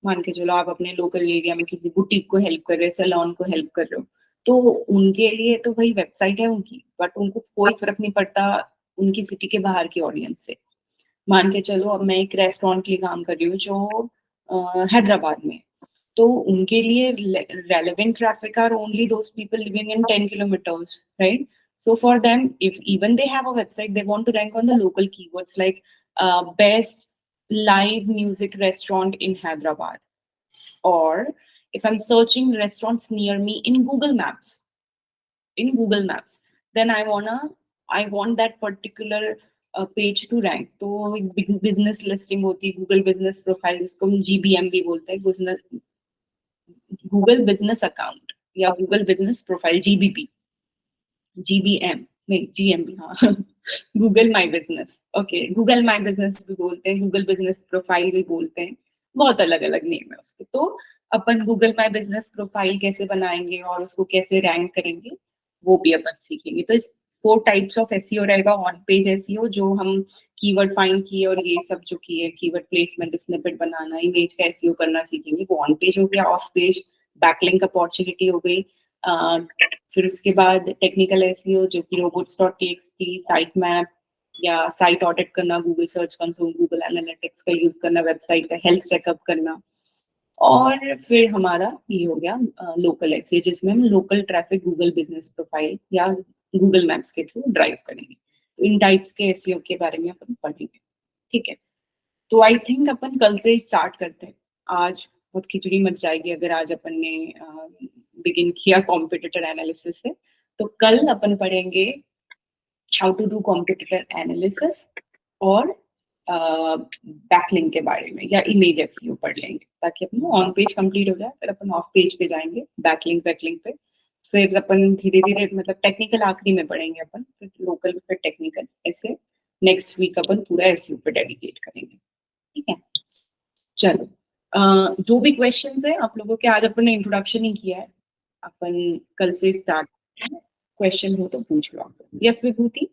मान के चलो आप अपने लोकल एरिया में किसी बुटीक को हेल्प कर रहे हो, सैलून को हेल्प कर रहे हो, तो उनके लिए तो भाई वेबसाइट है उनकी, बट उनको कोई फर्क नहीं पड़ता उनकी सिटी के बाहर की ऑडियंस से। मान के चलो अब मैं एक रेस्टोरेंट के लिए काम कर रही हूँ जो हैदराबाद में, तो उनके लिए relevant traffic are only those people living in 10 kilometers, right? So for them, if even they have a website, they want to rank on the local keywords like best live music restaurant in Hyderabad. Or if I'm searching restaurants near me in Google Maps, then I want that particular page to rank. तो बिजनेस लिस्टिंग होती है, गूगल बिजनेस प्रोफाइल, जिसको हम GBM भी बोलते हैं, गूगल बिजनेस अकाउंट, या Google business profile, GBP, GBM नहीं GMB, हाँ Google my business, okay, Google my business भी बोलते हैं, गूगल बिजनेस प्रोफाइल भी बोलते हैं, बहुत अलग अलग नेम है उसके। तो अपन गूगल माई बिजनेस प्रोफाइल कैसे बनाएंगे और उसको कैसे रैंक करेंगे वो भी अपन सीखेंगे। तो इस 4 टाइप्स ऑफ SEO रहेगा। ऑन पेज SEO जो हम कीवर्ड फाइंड किए और ये सब जो किए, कीवर्ड प्लेसमेंट, स्निपेट बनाना, इमेज का SEO करना सीखेंगे, वो ऑन पेज हो गया। ऑफ पेज बैकलिंक अपॉर्चुनिटी हो गई। फिर उसके बाद टेक्निकल SEO जो कि robots.txt, साइट मैप या साइट ऑडिट करना, Google search console, Google analytics का यूज करना, वेबसाइट का हेल्थ चेकअप करना। और फिर हमारा ये हो गया लोकल SEO, जिसमें हम local traffic Google business profile या गूगल मैप्स के थ्रू ड्राइव करेंगे। तो इन टाइप्स के SEO के बारे में अपन पढ़ेंगे, ठीक है। तो आई थिंक अपन कल से ही स्टार्ट करते हैं। आज बहुत खिचड़ी मच जाएगी अगर आज अपन ने बिगिन किया कॉम्पिटिटर एनालिसिस से। तो कल अपन पढ़ेंगे how to do competitor analysis और बैकलिंक के बारे में, या इमेज SEO पढ़ लेंगे ताकि अपन ऑन पेज कंप्लीट हो जाए। फिर अपन ऑफ पेज पे जाएंगे, बैकलिंक पे। फिर अपन धीरे धीरे मतलब टेक्निकल आखिरी में पढ़ेंगे अपन, फिर लोकल, फिर टेक्निकल, ऐसे नेक्स्ट वीक अपन पूरा SEO पे डेडिकेट करेंगे, ठीक है। चलो, जो भी क्वेश्चंस है आप लोगों के, आज अपन ने इंट्रोडक्शन ही किया है, अपन कल से स्टार्ट, क्वेश्चन हो तो पूछ लो आप। यस विभूति।